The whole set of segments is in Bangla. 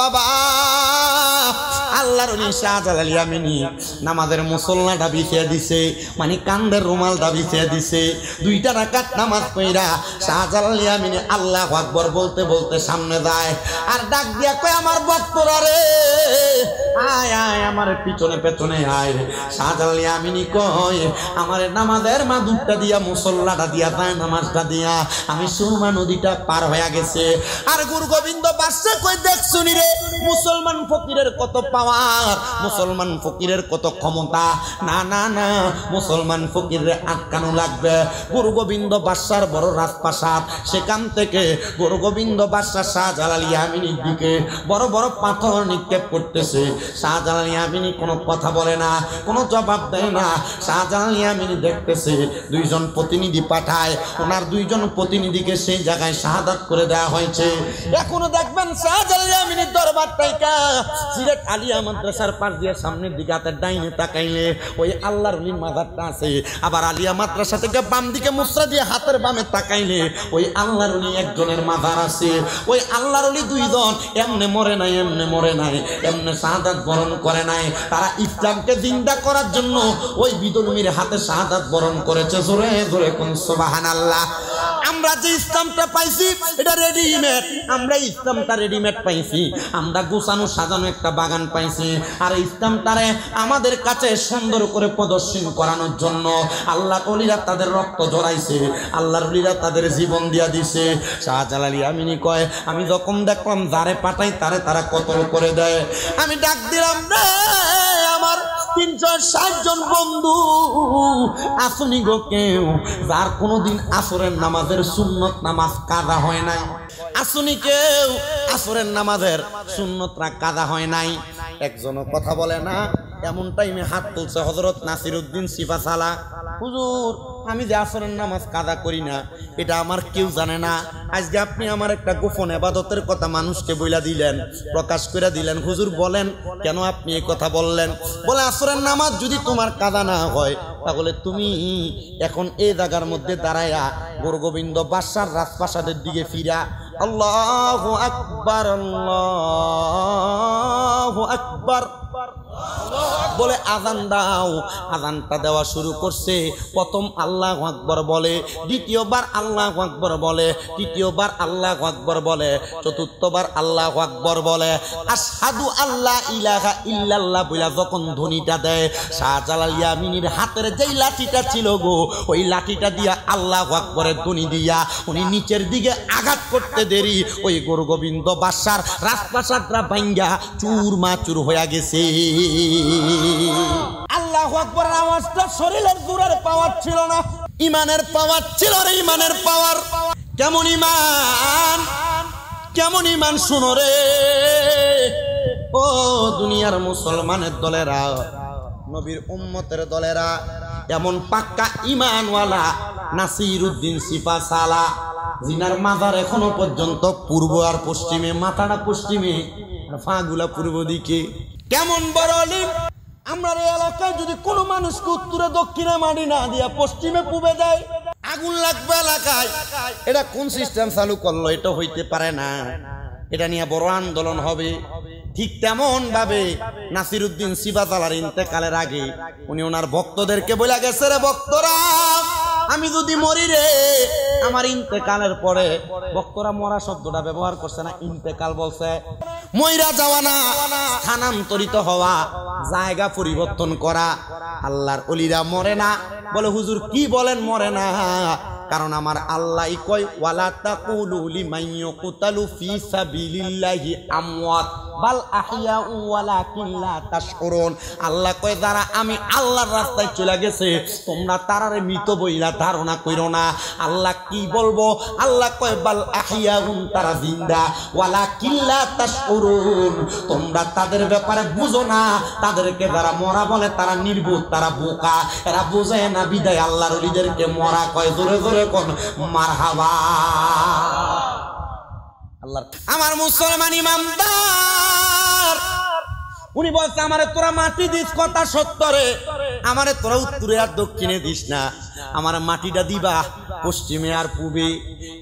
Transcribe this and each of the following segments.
বাবা আল্লাহর ওলি শাহজালাল ইয়ামিনী নামাজের মুসল্লাটা বিছিয়ে দিছে, মানে কান্দের রুমালটা বিছিয়ে দিছে। 2টা রাকাত নামাজ পড়া শাহজালাল ইয়ামিনী আল্লাহু আকবার বলতে বলতে সামনে যায়, আর ডাক দিয়া কয় আমার ভক্তরা রে আয় আয় আমার পিছনে পেছনে আয়। শাহজালাল ইয়ামিনী কয় আমার নামাজের মাদুরটা দিয়া মুসল্লাটা দিয়া যায় নামাজটা দিয়া আমি সুরমা নদীটা পার হয়ে গেছে। আর গুরু গোবিন্দ বাদশা কই দেখছুনি রে মুসলমান ফকিরের কত পাওয়ার, মুসলমান ফকিরের কত ক্ষমতা। না না না মুসলমান ফকিরে আটকানো লাগবে। গুরু গোবিন্দ বাদশার বড় রাজপ্রাসাদ, সেখান থেকে গুরু গোবিন্দ বাদশা শাহজালাল ইয়ামিনীর দিকে বড় বড় পাথর নিক্ষেপ করতেছে। শাহজালাল ইয়ামিনী কোনো কথা বলে না, কোনো জবাব দেয় না। শাহজালাল ইয়ামিনী দেখতেছে 2জন প্রতিনিধি পাঠায়, ওনার 2জন প্রতিনিধিকে সেই জায়গায় শাহাদাত করে দেওয়া হয়েছে। এখনো দেখবেন শাহজালাল ইয়ামিনীর দরবার থেকে সিলেট আলিয়া মাদ্রাসার পাশ দিয়ে সামনের দিকে হাতের ডাইনে তাকাইলে ওই আল্লাহর ওলির মাজারটা আছে। আবার আলিয়া মাদ্রাসা থেকে বাম দিকে মুসরা দিয়ে হাতের বামে তাকাইলে ওই আল্লাহর ওলি একজনের মাজার আছে। ওই আল্লাহর ওলি 2জন এমনে মরে নাই, এমনে মরে নাই, এমনে শাহাদাত বরণ করে নাই। তারা ইসলামকে জিন্দা করার জন্য ওই বিদুলমির হাতে শাহাদাত বরণ করেছে। জোরে জোরে কোন সুবহানাল্লাহ। আমরা যে ইসলামটা পাইছি এটা রেডিমেড, আমরা ইসলামটা রেডিমেড পাইছি, আমরা গোছানো সাজানো একটা বাগান পাইছি। আর ইসলামটারে আমাদের কাছে সুন্দর করে প্রদর্শন করানোর জন্য আল্লাহ ওলিরা তাদের রক্ত ঝরাইছে, আল্লাহর ওলিরা তাদের জীবন দিয়া দিছে। শাহজালাল ইয়ামিনী কয় আমি যখন দেখলাম যারে পাঠাই তারে তারা কতল করে দেয়। আমি ডাক দিলাম রে আমার 360 জন বন্ধু আসুনি গো কেউ যার কোনোদিন আসরের নামাজের সুন্নত নামাজ কাজা হয় নাই? আসুনি কেউ আসরের নামাজের সুন্নতরা কাজা হয় নাই? একজনও কথা বলে না। এমন টাইমে হাত তুলছে হযরত নাসিরউদ্দিন সিফাসালা। হুজুর আমি যে আসরের নামাজ কাজা করি না এটা আমার কেউ জানে না। আজকে আপনি আমার একটা গোপন ইবাদতের কথা মানুষকে বইলা দিলেন, প্রকাশ করে দিলেন। হুজুর বলেন কেন আপনি এই কথা বললেন? বলে আসরের নামাজ যদি তোমার কাজা না হয় তাহলে তুমি এখন এই জায়গার মধ্যে দাঁড়ায়া গুরু গোবিন্দ বাদশার রাজপ্রাসাদের দিকে ফিরা আল্লাহু আকবার আল্লাহু আকবার বলে আযান দাও। আযানটা দেওয়া শুরু করছে। প্রথম আল্লাহু আকবার বলে, দ্বিতীয়বার আল্লাহু আকবার বলে, তৃতীয়বার আল্লাহু আকবার বলে, চতুর্থবার আল্লাহু আকবার বলে। আশহাদু আল্লা ইলাহা ইল্লাল্লাহ বলে যখন ধ্বনিটা দেয় শাহজালাল ইয়ামিনীর হাতের যেই লাঠিটা ছিল গো ওই লাঠিটা দিয়া আল্লাহু আকবরের ধ্বনি দিয়া উনি নিচের দিকে আঘাত করতে দেরি ওই গুরু গোবিন্দ বাদশার রাজপ্রাসাদটা ভাঙ্গা চুরমাচুর হয়ে গেছে। আল্লাহু আকবরের আওয়াজটা শরীরের জোরের পাওয়ার ছিল না, ইমানের পাওয়ার ছিল রে, ইমানের পাওয়ার। কেমন ইমান, কেমন ইমান শুনো রে ও দুনিয়ার মুসলমানের দলেরা, নবীর উম্মতের দলেরা। এমন পাক্কা ইমানওয়ালা নাসিরউদ্দিন সিফাসালা জিনার মাজার এখনো পর্যন্ত পূর্ব আর পশ্চিমে, মাথাটা পশ্চিমে আর ফাগুলা পূর্ব দিকে। কেমন বড় আলিম! আমরা এই এলাকায় যদি কোনো মানুষকে উত্তরে দক্ষিণে মারি না দিয়া পশ্চিমে পূবে দেয় আগুন লাগবে এলাকায়। এটা কোন সিস্টেম চালু করলো? এটা হইতে পারে না, এটা নিয়ে বড় আন্দোলন হবে। ঠিক তেমন ভাবে নাসিরউদ্দিন সিফাসালার ইন্তেকালের আগে উনি ওনার ভক্তদেরকে বলে গেছে, রে ভক্তরা আমি যদি মরি রে, আমার ইন্তেকালের পরে, ভক্তরা মরা শব্দটা ব্যবহার করছে না, ইন্তেকাল বলছে। মইরা যাওয়া না, স্থানান্তরিত হওয়া, জায়গা পরিবর্তন করা। আল্লাহর ওলিরা মরে না। বলে হুজুর কি বলেন মরে না? কারণ আমার আল্লাহ কয় ওয়ালা তাকুলু লিমান ইয়াকুতালু ফি সাবিলিল্লাহি আমওয়াত বাল আহইয়াউ ওয়ালাকিন লা তাশউরুন। আল্লাহ কয় যারা আমি আল্লাহর রাস্তায় চলে গেছে তোমরা তারারে মৃত বইলা ধারণা কইরো না। আল্লাহ কি বলবো? আল্লাহ কয় বাল আহইয়াউন, তারা জিন্দা, ওয়ালাকিন লা তাশউরুন, তোমরা তাদের ব্যাপারে বুঝো না। তাদেরকে যারা মরা বলে তারা নির্বোধ, তারা বোকা, এরা বোঝে না বিদায় আল্লাহর ওলিদেরকে মরা কয়। জোরে জোরে কোন মারহাবা। আল্লাহ আমার মুসলমান ইমানদার উনি বলছে আমারে তোরা মাটি দিস, কথা সত্য রে, আমারে তোরা উত্তরে আর দক্ষিণে দিস না, আমার মাটিটা দিবা পশ্চিমে আর পূবে।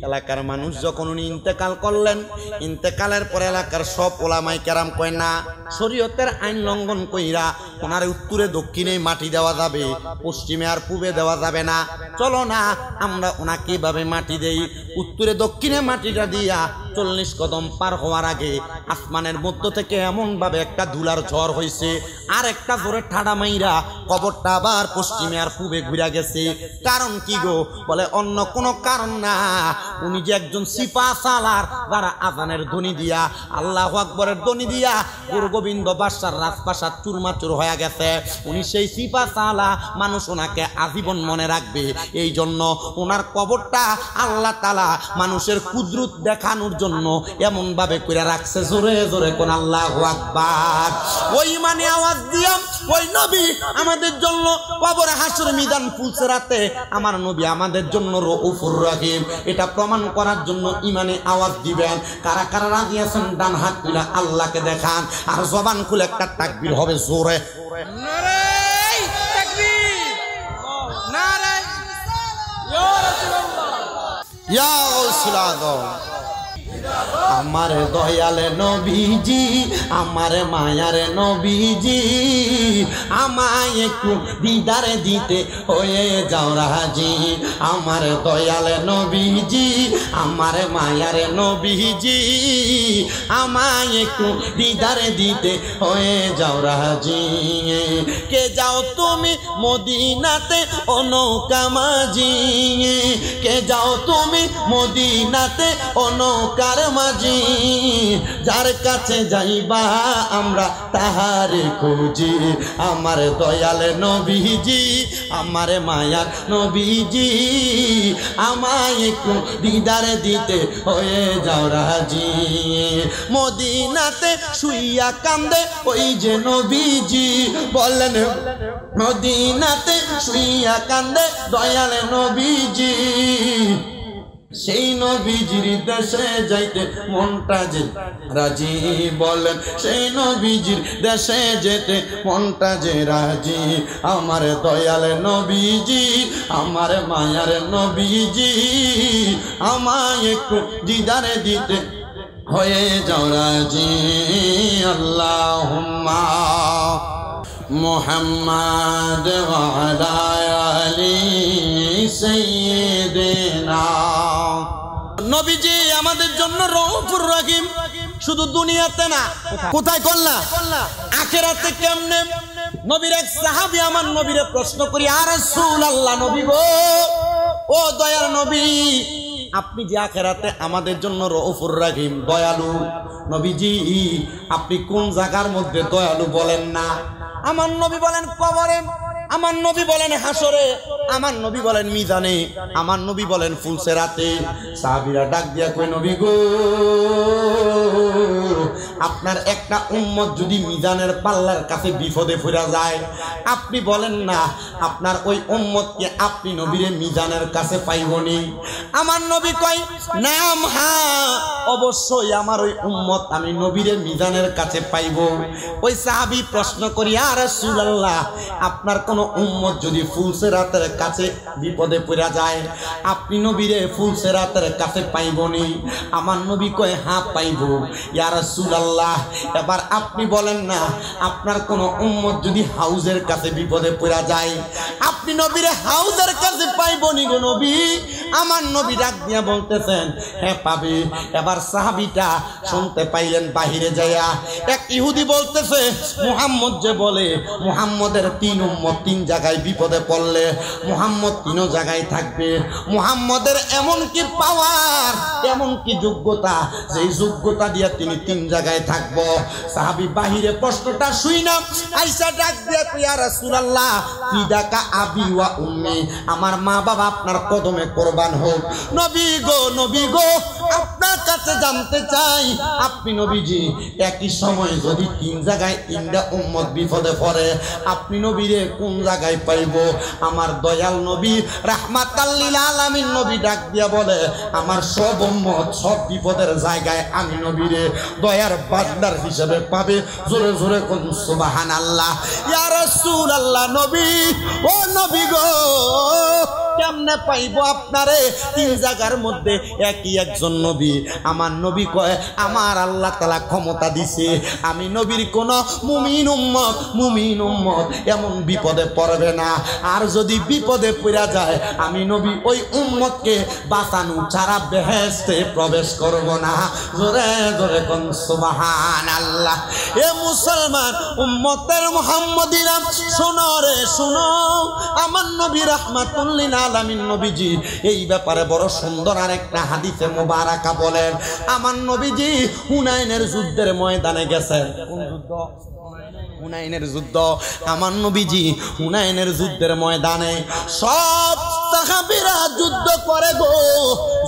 এলাকার মানুষ যখন উনি ইন্তেকাল করলেন, ইন্তেকালের পরে এলাকার সব ওলামাই কেরাম কয় না, শরীয়তের আইন লঙ্ঘন কইরা ওনার উত্তরে দক্ষিণে মাটি দেওয়া যাবে, পশ্চিমে আর পূবে দেওয়া যাবে না। চলো না আমরা ওনাকে এভাবে মাটি দেই। উত্তরে দক্ষিণে মাটিটা দিয়া 40 কদম পার হওয়ার আগে আসমানের মধ্য থেকে এমন ভাবে একটা ধুলার ঝড় হয়েছে, আর একটা জোরে ঠাডা মাইরা কবরটা আবার পশ্চিমে আর পূবে ঘুরা গেছে। কারণ কি গো? বলে অন্য কোনো কারণ না, উনি যে একজন সিপা সালার যারা আজানের ধ্বনি দিয়া, আল্লাহু আকবরের ধ্বনি দিয়া গুরু গোবিন্দ বাদশার রাজপ্রাসাদ চুরমাচুর হয়ে গেছে। উনি সেই সিপা সালা, মানুষ ওনাকে আজীবন মনে রাখবে। এই জন্য ওনার কবরটা আল্লাহ তাআলা মানুষের কুদরত দেখানোর জন্য এমন ভাবে করে রাখছে। জোরে জোরে কোন আল্লাহু আকবার। ওই মানে আওয়াজ দিয়া ওই নবী আমাদের জন্য কবরে হাসরে মিদান ফুলসেরাতে আমার নবী আমাদের জন্য রউফুর রহিম, এটা প্রমাণ করার জন্য ইমানে আওয়াজ দিবেন। কারা কারা রাজি আছেন ডান হাত তুলে আল্লাহকে দেখান, আর জবান খুলে একটা তাকবীর হবে জোরে। নারে তাকবীর, নারে ইয়া রাসূলুল্লাহ, ইয়া গাউসুল আযম। আমার দয়ালে নবীজি, আমার মায়ার নবীজি, আমায় একটু দিদারে দিতে হয়ে যাও রাজি। আমার দয়ালে নবীজি, আমার মায়ার নবীজি, আমায় একটু দিদারে দিতে হয়ে যাও রাজি। কে যাও তুমি মদিনাতে ও নৌকা মাঝি, কে যাও তুমি মদিনাতে ও নৌকার মাঝি, যার কাছে যাইবা আমরা তাহারে খুঁজি। আমার দয়াল নবীজি, আমার মায়ার নবীজি, আমায় একটু দিদারে দিতে হয়ে যাও রাজি। মদিনাতে শুইয়া কান্দে ওই যে নবীজি, বলেন মদিনাতে শুইয়া কান্দে দয়াল নবীজি, সেই নবীজির দেশে যাইতে মনটা যে রাজি। বলেন সেই নবীজির দেশে যেতে মনটা যে রাজি। আমার দয়াল নবীজি, আমার মায়ার নবীজি, আমায় একটু দিদারে দিতে হয়ে যাও রাজি। আল্লাহুম্মা মুহাম্মাদ ওয়া আলা আলি সাইয়্যিদিনা। নবীজি আমাদের জন্য রউফুর রহিম, শুধু দুনিয়াতে না, কোথায় করলা আখিরাতে কেমনে? নবীর এক সাহাবী আমার নবীরে প্রশ্ন করি, ইয়া রাসূলুল্লাহ, নবী গো, ও দয়ার নবী, আপনি যে আখিরাতে আমাদের জন্য রউফুর রহিম, দয়ালু, নবীজি আপনি কোন জায়গার মধ্যে দয়ালু বলেন না? আমার নবী বলেন কবরে, আমার নবী বলেন হাসরে, আমার নবী বলেন মিজানে, আমার নবী বলেন ফুলসেরাতে। সাহাবীরা ডাক দিয়া কই, নবী গো, আপনার একটা উম্মত যদি মিজানের পাল্লার কাছে বিপদে পড়ে যায়, আপনি বলেন না আপনার ওই উম্মতকে আপনি নবীরে মিজানের কাছে পাইবনি? আমার নবী কয়, নাম, হ্যাঁ অবশ্যই আমার ওই উম্মত আমি নবীরে মিজানের কাছে পাইব। ওই সাহাবী প্রশ্ন করি, ইয়া রাসূলুল্লাহ, আপনার কোন উম্মত যদি ফুলসেরাতের কাছে বিপদে পড়ে যায়, আপনি নবীরে ফুলসেরাতের কাছে পাইবনি? আমার নবী কয়, হ্যাঁ পাইব। ইয়া রাসূলুল্লাহ, এবার আপনি বলেন না আপনার কোন উম্মত যদি হাউজের কাছে বিপদে পড়ে যায়, আপনি নবীরে হাউজের কাছে পাইবনি গো নবী? আমার নবী ডাক দিয়া বলতেছেন, হ্যাঁ পাবে। এবার সাহাবীটা শুনতে পাইলেন বাহিরে যাইয়া, এক ইহুদি বলতেছে, মুহাম্মদ যে বলে মুহাম্মদের 3 উম্মত 3 জায়গায় বিপদে পড়লে মুহাম্মদ 3 জায়গায় থাকবে। মুহাম্মদের এমন কি পাওয়ার, এমন কি যোগ্যতা, যেই যোগ্যতা দিয়া তিনি 3 জায়গায় থাকবো। সাহাবী বাহিরে প্রশ্নটা শুই না আইসা ডাক দিয়া, ইয়া রাসূলুল্লাহ, ফিদাকা আবি ওয়া উম্মি, আমার মা বাবা আপনার কদমে কুরবান হোক। নবী গো, নবী গো, আপনার কাছে জানতে চাই, আপনি নবীজি একই সময় যদি 3 জায়গায় 3টা উম্মত বিপদে পড়ে, আপনি নবীরে কোন জায়গায় পাইব? আমার দয়াল নবী রাহমাতাল লিল আলামিন নবী ডাক দিয়া বলে, আমার সব উম্মত সব বিপদের জায়গায় আমি নবীরে দয়ার বান্দার হিসেবে পাবে। জোরে জোরে কোন সুবহানাল্লাহ। ইয়া রাসূলুল্লাহ, নবী, ও নবী গো, কেমনে পাইব আপনারে? তিন জায়গার মধ্যে একই একজন নবী। আমার নবী কয় আমার আল্লাহ তাআলা ক্ষমতা দিছে, আমি নবীর কোন মুমিন উম্মত এমন বিপদে পড়বে না। আর যদি বিপদে পড়া যায় আমি নবী ওই উম্মতকে বাঁচানো ছাড়া বেহেশতে প্রবেশ করব না। জোরে জোরে কোন সুবহানাল্লাহ। এ মুসলমান উম্মতের মুহাম্মদীরা শোনো রে শোনো, আমার নবী রাহমাতুল লিল আলামিন নবীজি এই ব্যাপারে বড় সুন্দর আরেকটা হাদিসে মুবারাকা বলেন। আমার নবীজি হুনাইনের যুদ্ধের ময়দানে গেছেন। কোন যুদ্ধ? হুনাইনের যুদ্ধ। আমার নবীজি হুনাইনের যুদ্ধের ময়দানে সব সাহাবীরা যুদ্ধ করে গো।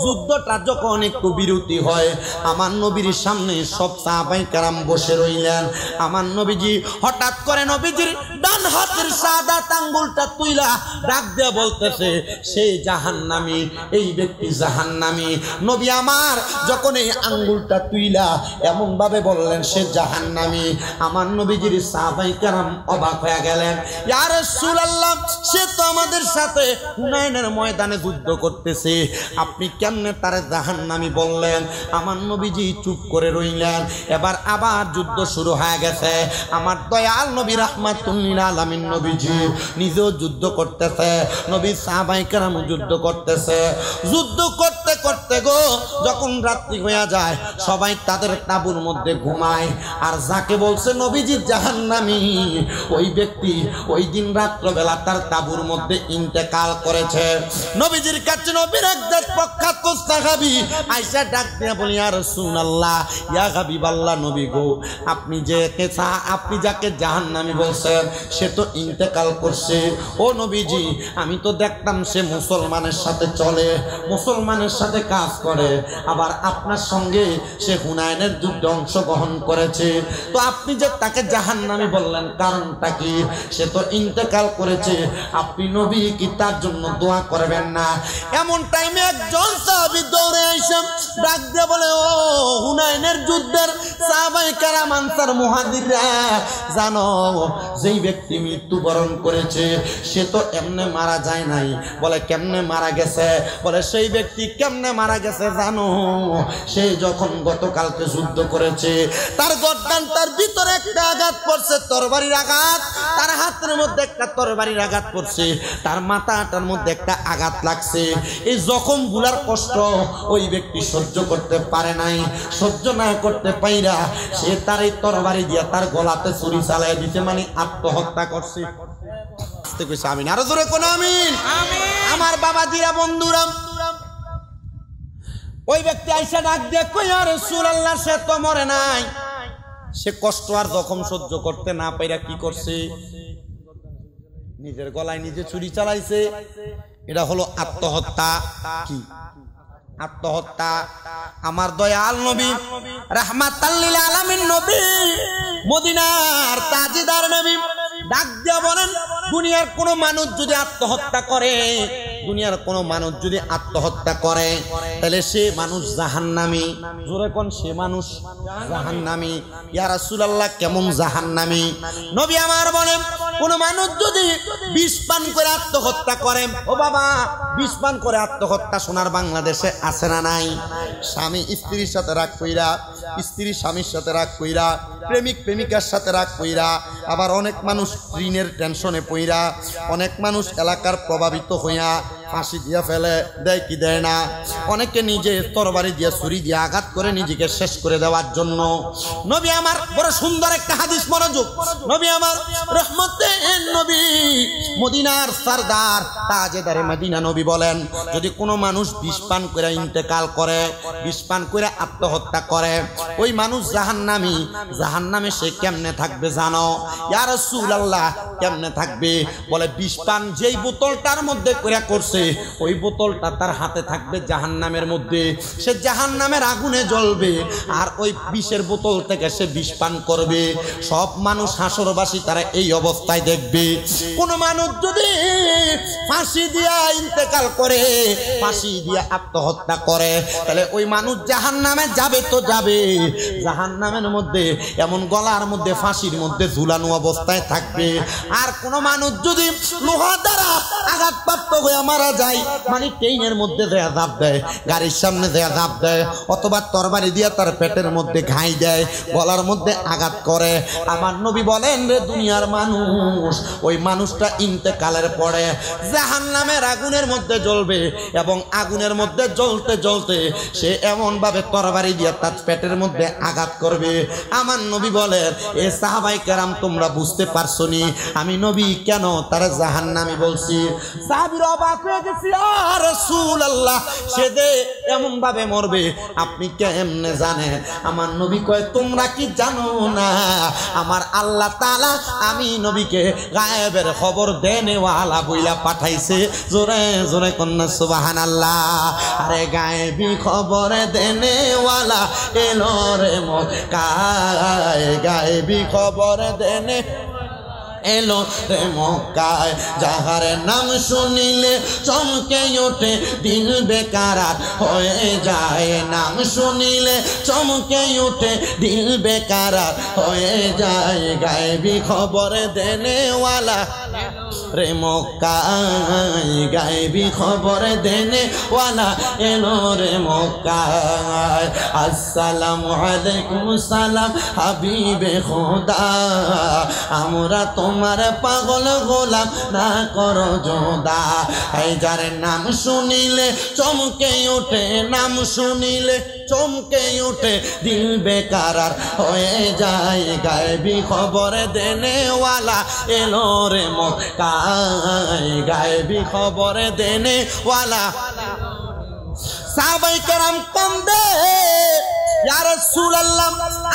যুদ্ধটা যখন একটু বিরতি হয় আমার নবীর সামনে সব সাহাবায়ে কেরাম বসে রইলেন। আমার নবীজি হঠাৎ করে নবীজির ডান হাতের সাদাত আঙ্গুলটা তুইলা ডাক দিয়ে বলতেছে সেই জাহান্নামী, এই ব্যক্তি জাহান্নামী। নবী আমার যখন এই আঙ্গুলটা তুইলা এমন ভাবে বললেন সে জাহান্নামী, আমার নবীজির সাহাবায়ে কেরাম অবাক হয়ে গেলেন। ইয়া রাসূলুল্লাহ, সে তো আমাদের সাথে হুনাইনের ময়দানে যুদ্ধ করতেছে, আপনি কেমনে তারে জাহান্নামী বললেন? আমার নবীজি চুপ করে রইলেন। এবার আবার যুদ্ধ শুরু হয়ে গেছে। আমার দয়াল নবী রাহমাতুল লিল আলামিন নবীজি নিজেও যুদ্ধ করতেছে, নবীর সাহাবায়ে কেরাম যুদ্ধ করতেছে। যুদ্ধ করতে করতে গো যখন রাত্রি হয়ে যায় সবাই তাদের তাঁবুর মধ্যে ঘুমায়। আর যাকে বলছে নবীজি জাহান্নামী ওই ব্যক্তি ওই দিন রাত্রবেলা তার তাঁবুর মধ্যে ইন্তেকাল করেছে। নবীজির কাছে নবীর একজন প্রখ্যাত সাহাবী আয়েশা ডাক দিয়ে বলি ইয়া রাসূলুল্লাহ, ইয়া হাবিবাল্লাহ, নবী গো আপনি যাকে জাহান্নামী বলছেন সে তো ইন্তেকাল করছে। ও নবীজি, আমি তো দেখতাম সে মুসলমানের সাথে চলে, মুসলমানের সাথে কাজ করে, আবার আপনার সঙ্গে সে হুনাইনের যুদ্ধে অংশগ্রহণ করেছে, তো আপনি যে তাকে জাহান্নামী বললেন কারণটা কি? সে তো ইন্তেকাল করেছে, আপনি নবী কি তার জন্য দোয়া করবেন না? এমন টাইমে একজন সাহাবী দৌড়ে এসে ডাক দিয়ে বলে ও হুনাইনের যুদ্ধের সাহাবায়ে কেরাম আনসার মুহাজিররা, জানো যেই ব্যক্তি মৃত্যুবরণ করেছে সে তো এমনে মারা যায় নাই। বলে কেমনে মারা গেছে? বলে সেই ব্যক্তি কেমনে মারা গেছে জানো? সে যখন গতকালকে যুদ্ধ করেছে তার গর্দানটার ভিতরে একটা আঘাত পড়ছে, তরবারির আঘাত, তার হাতের মধ্যে একটা তরবারির আঘাত পড়ছে, তার মাথাটার মধ্যে একটা আঘাত লাগছে। এই জখম গুলার কষ্ট ওই ব্যক্তি সহ্য করতে পারে নাই, সহ্য না করতে পাইরা সে তার এই তরবারি দিয়া তার গলাতে ছুরি চালাই দিতে, মানে আত্মহত্যা করছে। আমিন, আরো জোরে কোন আমিন। আমার বাবাজিরা বন্ধুরা, ওই ব্যক্তি আইসা ডাক দিয়ে কই ইয়া রাসূলুল্লাহ, সে তো মরে নাই, সে কষ্ট আর জখম সহ্য করতে না পাইরা কি করছে? নিজের গলায় নিজে ছুরি চালাইছে। এটা হলো আত্মহত্যা। কি আত্মহত্যা? আমার দয়াল নবী রাহমাতাল লিল আলামিন নবী, মদিনার তাজদার নবী ডাক দিয়া বলেন দুনিয়ার কোন মানুষ যদি আত্মহত্যা করে, দুনিয়ার কোন মানুষ যদি আত্মহত্যা করে তাহলে সে মানুষ জাহান্নামী। জোরে কোন সে মানুষ জাহান্নামী। ইয়া রাসূলুল্লাহ, কেমন জাহান্নামী? নবী আমার বলেন কোন মানুষ যদি বিষ পান করে আত্মহত্যা করে, ও বাবা বিষ পান করে আত্মহত্যা সোনার বাংলাদেশে আছে না নাই? স্বামী স্ত্রীর সাথে রাগ কইরা, স্ত্রী স্বামীর সাথে রাগ কইরা, প্রেমিক প্রেমিকার সাথে রাগ কইরা, আবার অনেক মানুষ ঋণের টেনশনে পইরা, অনেক মানুষ এলাকার প্রভাবিত হইয়া ফাঁসি দিয়া ফেলে, দেয় কি দেয় না, অনেকে নিজে তরবারি দিয়ে ছুরি দিয়ে আঘাত করে নিজেকে শেষ করে দেওয়ার জন্য। নবী আমার বড় সুন্দর একটা হাদিস, মনোযোগ। নবী আমার রহমতের নবী, মদিনার সরদার, তাজেদারে মদিনা নবী বলেন যদি কোনো মানুষ বিষ পান করে ইন্তেকাল করে, বিষ পান করে আত্মহত্যা করে, ওই মানুষ জাহান্নামী। জাহান্নামে সে কেমনে থাকবে জানো? ইয়া রাসূলুল্লাহ, কেমনে থাকবে? বলে বিষ পান যেই বোতলটার মধ্যে করে করছে ওই বোতলটা তার হাতে থাকবে জাহান্নামের মধ্যে, সে জাহান্নামের আগুনে জ্বলবে, আর ওই বিষের বোতল থেকে সে বিষ পান করবে। সব মানুষ হাসরবাসী তারা এই অবস্থায় দেখবে। কোন মানুষ যদি ফাঁসি দিয়া ইন্তেকাল করে, ফাঁসি দিয়া আত্মহত্যা করে, তাহলে ওই মানুষ জাহান্নামে যাবে তো যাবে, জাহান্নামের মধ্যে এমন গলার মধ্যে ফাঁসির মধ্যে ঝুলানো অবস্থায় থাকবে। আর কোন মানুষ যদি লোহা দ্বারা আঘাতপ্রাপ্ত হয়ে মারা যায়, মানে ট্রেনের মধ্যে দেয়া ঝাঁপ দেয়, গাড়ির সামনে দেয়া ঝাঁপ দেয়, অথবা তরবারি দিয়া তার পেটের মধ্যে ঘাই দেয়, গলার মধ্যে আঘাত করে। আমার নবী বলেন রে দুনিয়ার মানুষ, ওই মানুষটা ইন্তেকালের পরে জাহান্নামের আগুনের মধ্যে জ্বলবে, এবং আগুনের মধ্যে জ্বলতে জ্বলতে সে এমন ভাবে তরবারি দিয়া তার পেটের মধ্যে আঘাত করবে। আমার নবী বলেন এ সাহাবায়ে কেরাম তোমরা বুঝতে পারছো নি আমি নবী কেন তার জাহান্নামী বলছি? সাহাবীরা অবাক হয়ে গেছে, ইয়া রাসূলুল্লাহ সে যে এমন ভাবে মরবে আপনি কেমনে জানেন? আমার নবী কয় তোমরা কি জানো না আমার আল্লাহ তাআলা আমি নবীকে গায়েবের খবর দেনেওয়ালা বইলা পাঠাইছে। জোরে জোরে কন্যা সুবহানাল্লাহ। আরে গায়েবী খবর দেনেওয়ালা এলো রে মক্কায়, গায়েবী খবর দেনে এলো রে মক্কায়, যাহার নাম শুনিলে চমকে ওঠে দিল বেকারার হয়ে যায়, নাম শুনিলে চমকে ওঠে দিল বেকারার হয়ে যায়, গায়েবী খবর দেনেওয়ালা রে মক্কায়, গায়েবী খবর দেনেওয়ালা এলো রে মক্কায়। আসসালামু আলাইকুম সালাম হাবিবে খোদা, আমরা তোমার পাগল গোলাম না করো জোদা, এই যার নাম শুনিলে চমকে ওঠে, নাম শুনিলে চমকে ওঠে দিল বেকারার হয়ে যায়, গায়েবী খবর দেনেওয়ালা এলো রে মক্কায়, গায়েবী খবর দেনেওয়ালা। সাহাবায়ে কেরাম কান্দে, ইয়া রাসূলুল্লাহ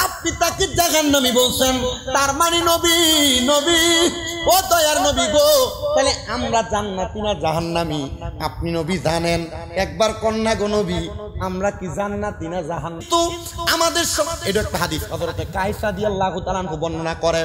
আপনি তাকে জাহান্নামী বলছেন, তার মানে নবী নবী ও দয়ার নবী গো, তাহলে আমরা জান্নাতি না জাহান্নামী আপনি নবী জানেন? একবার কন্যা গো নবী আমরা কি জান্নাতি না জাহান্নামী? তো আমাদের সব এটা একটা হাদিস হযরত কায়েস রাদিয়াল্লাহু তাআলা আনহু বর্ণনা করে,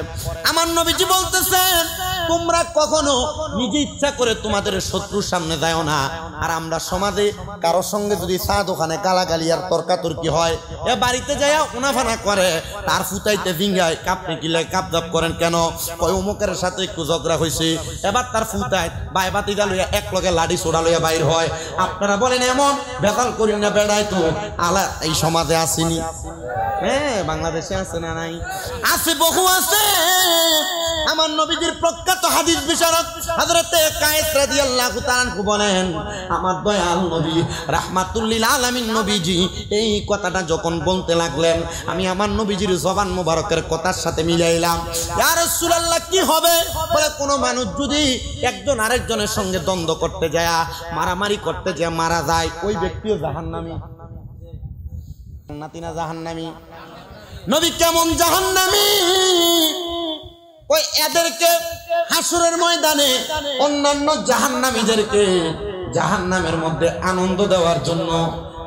আমার নবীজি বলতেছেন তোমরা কখনো নিজে ইচ্ছা করে তোমাদের শত্রুর সামনে যাও না। আর আমরা সমাজে কারো সঙ্গে যদি চা দোকানে গালাগালি আর তর্কাতর্কি হয়, এ বাড়িতে যাইয়া উনাফানা করে, তার ফুটাইতে ভিঙ্গায় কাপড়ে কিলে কাপদাপ করেন কেন? কয় অমুকের সাথে একটু ঝগড়া হয়েছে, এবার তার ফুটায় বাই বাতিটা লইয়া এক লগে লাঠি ছোড়া লইয়া বাইর হয়। আপনারা বলেন এমন বেতাল করি না বেড়াই তো আলা এই সমাজে আসেনি? হ্যাঁ বাংলাদেশে আছে না নাই? আছে, বহু আছে। আমার নবীজির প্রখ্যাত হাদিস বিশারদ হযরতে কায়েস রাদিয়াল্লাহু তাআলা আনহু বলেন, আমার দয়াল নবী রাহমাতুল লিল আলামিন নবীজি এই কথাটা যখন বলতে লাগলেন, আমি আমার নবীজির জবান মোবারকের কথার সাথে মিলাইলাম। ইয়া রাসূলুল্লাহ কি হবে? বলে কোন মানুষ যদি একজন আরেকজনের সঙ্গে দ্বন্দ্ব করতে যায়, মারামারি করতে যায়, মারা যায়, ওই ব্যক্তিও জাহান্নামী। জান্নাতি না জাহান্নামী? নবী কেমন জাহান্নামী? ওই এদেরকে হাসরের ময়দানে অন্যান্য জাহান্নামীদেরকে জাহান্নামের মধ্যে আনন্দ দেওয়ার জন্য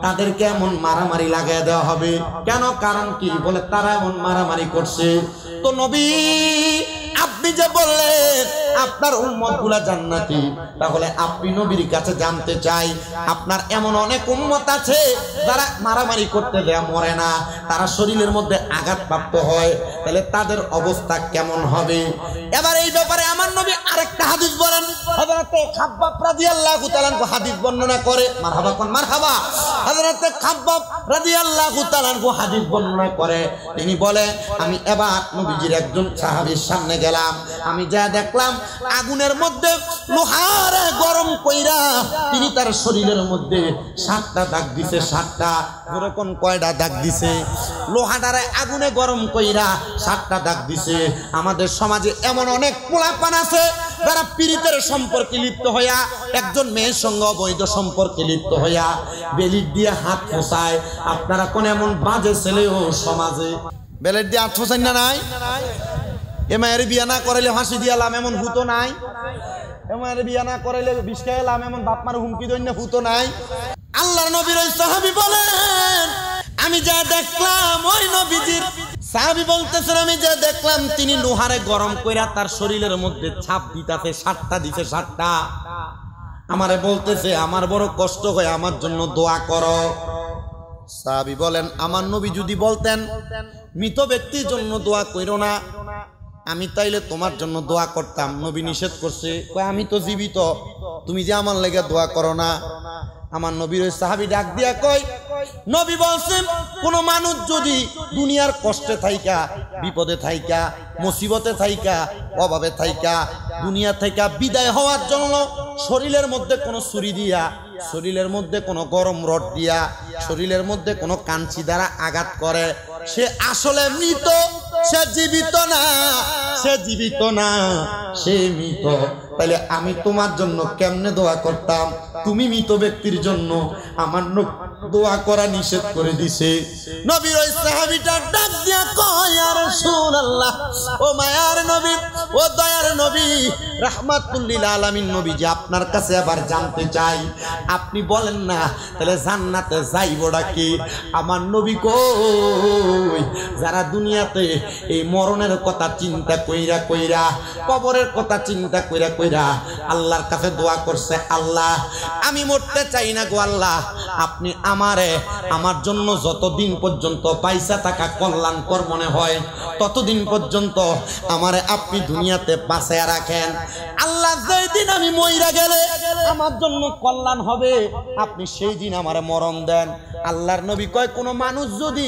তাদেরকে এমন মারামারি লাগাই দেওয়া হবে। কেন? কারণ কি? বলে তারা এমন মারামারি করছে। তো নবী আপনি যে বললেন আপনার উম্মতগুলা জান্নাতি, তাহলে আপনি নবীর কাছে জানতে চাই আপনার এমন অনেক উম্মত আছে যারা মারামারি করতে দেয়া মরে না, তারা শরীরের মধ্যে আঘাতপ্রাপ্ত হয়, তাহলে তাদের অবস্থা কেমন হবে? এবার এই ব্যাপারে আমার নবী আরেকটা হাদিস বলেন, হযরতে খাব্বাব রাদিয়াল্লাহু তাআলা আনহু হাদিস বর্ণনা করে, মারহাবা কোন মারহাবা। হযরতে খাব্বাব রাদিয়াল্লাহু তাআলা আনহু হাদিস বর্ণনা করে, তিনি বলে আমি এবার নবীজির একজন সাহাবীর সামনে গেলাম, আমি যা দেখলাম আগুনের মধ্যে লোহারে গরম কইরা তিনি তার শরীরের মধ্যে 7টা দাগ দিছে। 7টা এরকম কয়টা দাগ দিছে? লোহাটারে আগুনে গরম কইরা 7টা দাগ দিছে। আমাদের সমাজে এমন অনেক পোলাপান আছে যারা পীড়িতের সম্পর্কে লিপ্ত হইয়া, একজন মেয়ের সঙ্গে অবৈধ সম্পর্কে লিপ্ত হইয়া বেলিট দিয়ে হাত ফোসায়। আপনারা কোন এমন বাজে ছেলেও সমাজে বেলিট দিয়ে হাত ফোসাই না? নাই? এ মায়ের বিয়া না করাইলে ফাঁসি দিয়ালাম এমন ভূত নাই? এ মায়ের বিয়া না করাইলে বিষ খাইলাম এমন বাপ মার হুমকি দৈন্য ভূত নাই? আল্লাহর নবীর ওই সাহাবী বলেন আমি যা দেখলাম, ওই নবীজির সাহাবী বলতেছেন আমি যা দেখলাম তিনি লোহারে গরম কইরা তার শরীরের মধ্যে ছাপ দিতাছে। 7টা দিছে। 7টা আমারে বলতেছে আমার বড় কষ্ট হয়, আমার জন্য দোয়া করো। সাহাবী বলেন আমার নবী যদি বলতেন মৃত ব্যক্তির জন্য দোয়া কইরো না, আমি তাইলে তোমার জন্য দোয়া করতাম। নবী নিষেধ করছে, কয় আমি তো জীবিত, তুমি যে আমার লেগে দোয়া করো না। আমার নবীর ওই সাহাবী ডাক দিয়া কয়, নবী বলছেন কোন মানুষ যদি দুনিয়ার কষ্টে থাইকা, বিপদে থাইকা, মুসিবতে থাইকা, অভাবে থাইকা, দুনিয়া থেকে বিদায় হওয়ার জন্য শরীরের মধ্যে কোনো ছুরি দিয়া, শরীরের মধ্যে কোনো গরম রড দিয়া, শরীরের মধ্যে কোনো কাঞ্চি দ্বারা আঘাত করে, সে আসলে মৃত, সে জীবিত না, সে জীবিত না, সে মৃত। তাহলে আমি তোমার জন্য কেমনে দোয়া করতাম? তুমি মৃত ব্যক্তির জন্য আমার দোয়া করা নিষেধ করে দিছে। নবীর ওই সাহাবীটা ডাক দিয়া কয়, ইয়া রাসূলুল্লাহ, ও মায়ার নবী, ও দয়ার নবী, রাহমাতুল লিল আলামিন নবী, যে আপনার কাছে আবার জানতে চাই, আপনি বলেন না তাহলে জান্নাতে যাইবটা কি? আমার নবী কই, যারা দুনিয়াতে এই মরণের কথা চিন্তা কইরা কইরা, কবরের কথা চিন্তা কইরা কইরা আল্লাহর কাছে দোয়া করছে, আল্লাহ আমি মরতে চাই না গো আল্লাহ, আপনি আমারে আমার জন্য যতদিন পর্যন্ত পয়সা টাকা কল্যাণকর মনে হয় ততদিন পর্যন্ত আমারে আপনি দুনিয়াতে বাঁচায়া রাখেন। আল্লাহ যেই দিন আমি মইরা গেলে আমার জন্য কল্যাণ হবে, আপনি সেই দিন আমারে মরণ দেন। আল্লাহর নবী কয়, কোন মানুষ যদি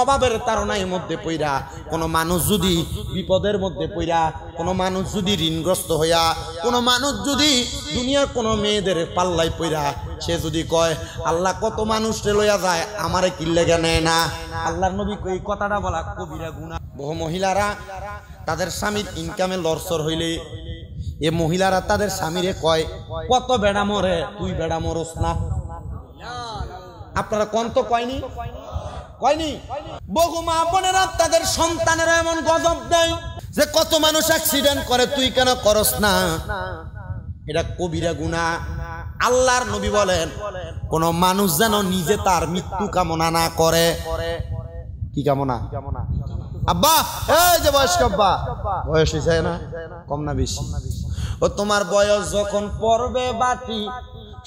অভাবের তাড়নার মধ্যে পইরা, কোন মানুষ যদি বিপদের মধ্যে পইরা, কোন মানুষ যদি ঋণগ্রস্ত হইয়া, কোন মানুষ যদি দুনিয়ার কোন মেয়েদের পাল্লাই পইরা, সে যদি কয় আল্লাহ কত মানুষরে লইয়া যায়, আমারে কি লেগে নেয় না? আল্লাহর নবী কই কথাটা বলা কবিরা গুনাহ। বহু মহিলারা তাদের স্বামীর ইনকামে লরসর হইলে এ মহিলারা তাদের স্বামীরে কয়, কত বেড়া মরে, তুই বেড়া মরস না। আপনারা কোন তো কয়নি? কয়নি? বহু মা বোনেরা তাদের সন্তানেরা এমন গজব দেয় যে কত মানুষ অ্যাক্সিডেন্ট করে, তুই কেন করস না? এটা কবিরা গুনাহ। আল্লাহর নবী বলেন, কোন মানুষ যেন নিজে তার মৃত্যু কামনা না করে। কি কামনা? আব্বা, এই যে বয়স্ক আব্বা, বয়স হয়েছে না, কম না বেশি? ও তোমার বয়স যখন পড়বে বাটি,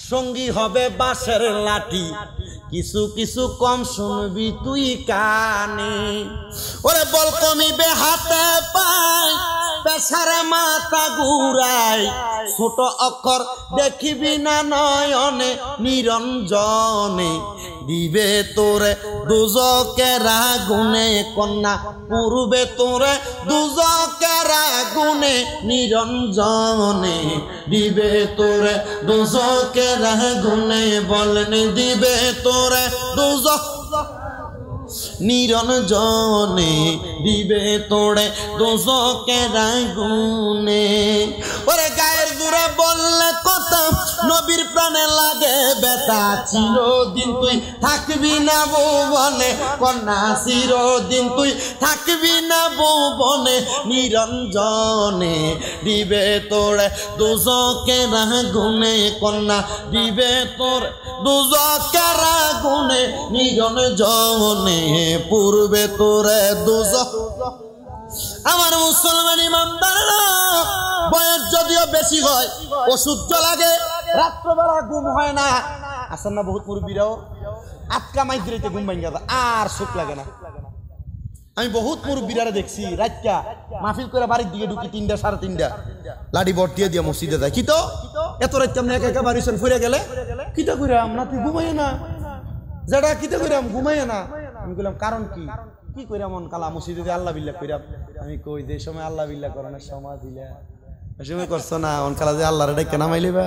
সঙ্গী হবে বাঁশের লাঠি, কিছু কিছু কম শুনবি তুই কানে। ওরে বল কমিবে হাতে পায়, পেশারে মাথা ঘুরায়, ছোট অক্ষর দেখিবি না নয়নে নিরঞ্জনে, দিবে তোরে দুজকের আগুনে কন্যা, পূর্বে তোরে দুজকের আগুনে নিরঞ্জনে, দিবে তোরে দুজকের আগুনে, বলেন দিবে তোরে দুজক নিরঞ্জনে, দিবে তোরে দুজকের আগুনে। ওরে গায়ের দূরে বললে কথা, নবীর প্রাণে লাগে ব্যথা, চিরদিন তুই থাকবি না ভুবনে কন্যা, চিরদিন তুই থাকবি না ভুবনে নিরঞ্জনে, দিবে তোরে দুজকের আগুনে কন্যা, দিবে তোরে দুজকের আগুনে নিরঞ্জনে, পূর্বে তোরে দুজক। আমার মুসলমান ইমানদাররা, বয়স যদিও বেশি হয়, অসহ্য লাগে, রাত্রবেলা ঘুম হয় না। আসেন না বহুত মুরব্বীরাও, আটকা মাইজরিতে ঘুম ভাঙা যায়, আর চোখ লাগে না। আমি বহুত মুরব্বীরা দেখছি রাতটা মাহফিল করে বাড়ির দিকে ঢুকি 3টা 3:30, লাঠি বট দিয়ে দিয়া মসজিদে যায়। কি তো এত রাত আপনি একা একা বাড়িছেন, ফিরে গেলে কিতা কইরাম না, তুই ঘুমাইয়ে না, যেটা কিতা কইরাম ঘুমাইয়ে না। আমি বললাম কারণ কি? কি কইরা মন কালা মসজিদে আল্লাহ বিল্লাহ কইরা? আমি কই যে সময় আল্লাহ বিল্লাহ করানোর সময় দিলা, ওই সময় করছো না, অন কালা যে আল্লাহর ডাইকা নামাইলিবা।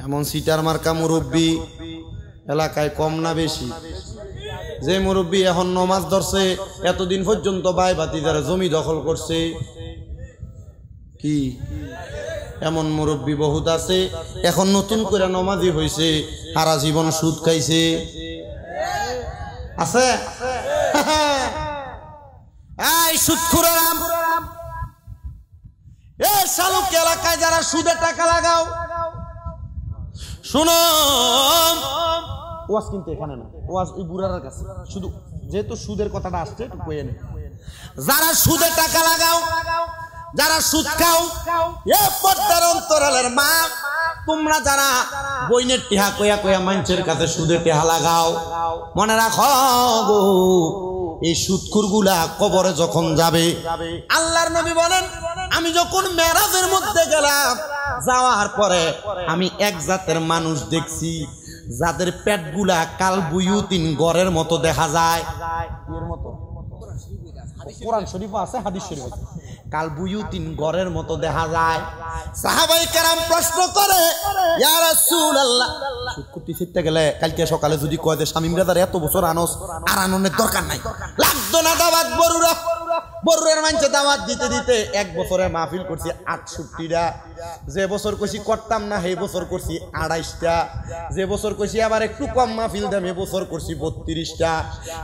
এমন সিটার মার্কা মুরব্বী এলাকায় কম না বেশি? যে মুরব্বী এখন নমাজ ধরছে, এতদিন পর্যন্ত ভাই ভাতিজারা জমি দখল করছে, কি এমন মুরব্বী বহুত আছে। এখন নতুন করে নমাজি হয়েছে, সারা জীবন সুদ খাইছে, আছে? এই সুদখোরেরা, এই শালুক এলাকায় যারা সুদে টাকা লাগাও, শুনো, ওয়াজ কিন্তু এখানে না, ওয়াজ ওই বুড়ার কাছে। শুধু যেহেতু সুদের কথাটা আসছে একটু কইয়ে নে। যারা সুদে টাকা লাগাও, যারা সুদ খাও, এ পর্দার অন্তরালের মা, তোমরা যারা বইনের টিহা কইয়া কইয়া মানুষের কাছে সুদে টিহা লাগাও, মনে রাখো গো, এই সুদখোরগুলা কবরে যখন যাবে, আল্লাহর নবী বলেন, আমি যখন মেরাজের মধ্যে গেলাম, যাওয়ার পরে আমি এক জাতের মানুষ দেখছি যাদের পেটগুলা কালবুয়ুতিন গড়ের মতো দেখা যায়। এর মতো কোরআন শরীফ আছে, হাদিস শরীফ আছে, কালবুয়ুতিন গড়ের মতো দেখা যায়। সাহাবায়ে কেরাম প্রশ্ন করে, ইয়া রাসূলুল্লাহ, সুকুতি ফিরতে গেলে কালকে সকালে যদি কয় যে স্বামী ব্রাদার এত বছর আনস, আর আননের দরকার নাই, লাগতো না দাওয়াত। বরুরের মানুষে দাওয়াত দিতে দিতে এক বছরে মাহফিল করছি 68টা। যে বছর কইছি করতাম না সেই বছর করছি 28টা। যে বছর কইছি আবার একটু কম মাহফিল দাম এ বছর করছি 32টা।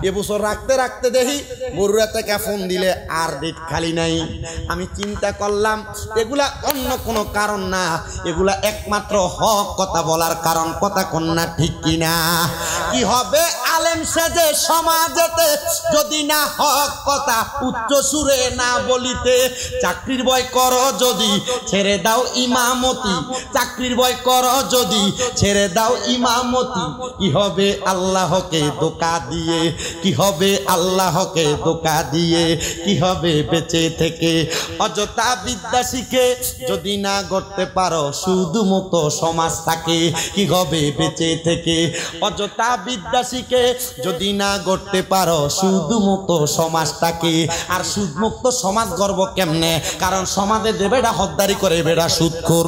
এবছর রাখতে রাখতে দেখি বরুরা থেকে ফোন দিলে আর ডেট খালি নাই। আমি চিন্তা করলাম এগুলা অন্য কোনো কারণ না, এগুলা একমাত্র হক কথা বলার কারণ। কথা কন্যা ঠিক কিনা? কি হবে আলেম সেজে সমাজেতে যদি না হক কথা উচ্চ সুরে না বলিতে? চাকরির ভয় করো যদি ছেড়ে দাও ইমামতি, চাকরির ভয় করো যদি ছেড়ে দাও ইমামতি। কি হবে আল্লাহকে ধোঁকা দিয়ে? কি হবে আল্লাহকে ধোঁকা দিয়ে? কি হবে বেঁচে থেকে? অযথা বিদ্যা শিখে যদি না গড়তে পারো সুদমুক্ত সমাজ থাকে, কি হবে বেঁচে থেকে? অযথা বিদ্যা শিখে যদি না গড়তে পারো সুদমুক্ত সমাজটাকে। আর সুদমুক্ত সমাজ গর্ব কেমনে? কারণ সমাজে যে বেড়া হদ্দারি করে বেড়া সুদখোর।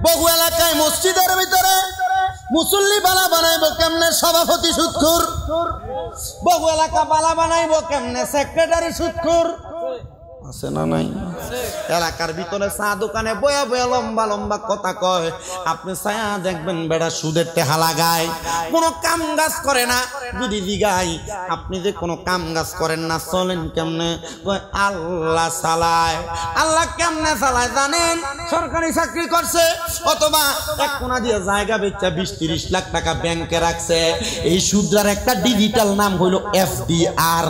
বহু এলাকায় মসজিদের ভিতরে মুসল্লি বালা বানাইবো কেমনে? সভাপতি সুদখোর। বহু এলাকা বালা বানাইবো কেমনে? সেক্রেটারি সুদখোর। আছে না নাই? এলাকার ভিতরে চা দোকানে বয়া বয়া লম্বা লম্বা কথা কয়, আপনি ছায়া দেখবেন বেড়া সুদের টেহা লাগায়, কোনো কাম কাজ করে না। যদি জিগাই আপনি যে কোনো কাম কাজ করেন না, চলেন কেমনে? আল্লাহ চালায়। আল্লাহ কেমনে চালায় জানেন? সরকারি চাকরি করছে অথবা এক কোনা দিয়ে জায়গা বেচা 20-30 লাখ টাকা ব্যাংকে রাখছে। এই সুদের একটা ডিজিটাল নাম হইল FDR।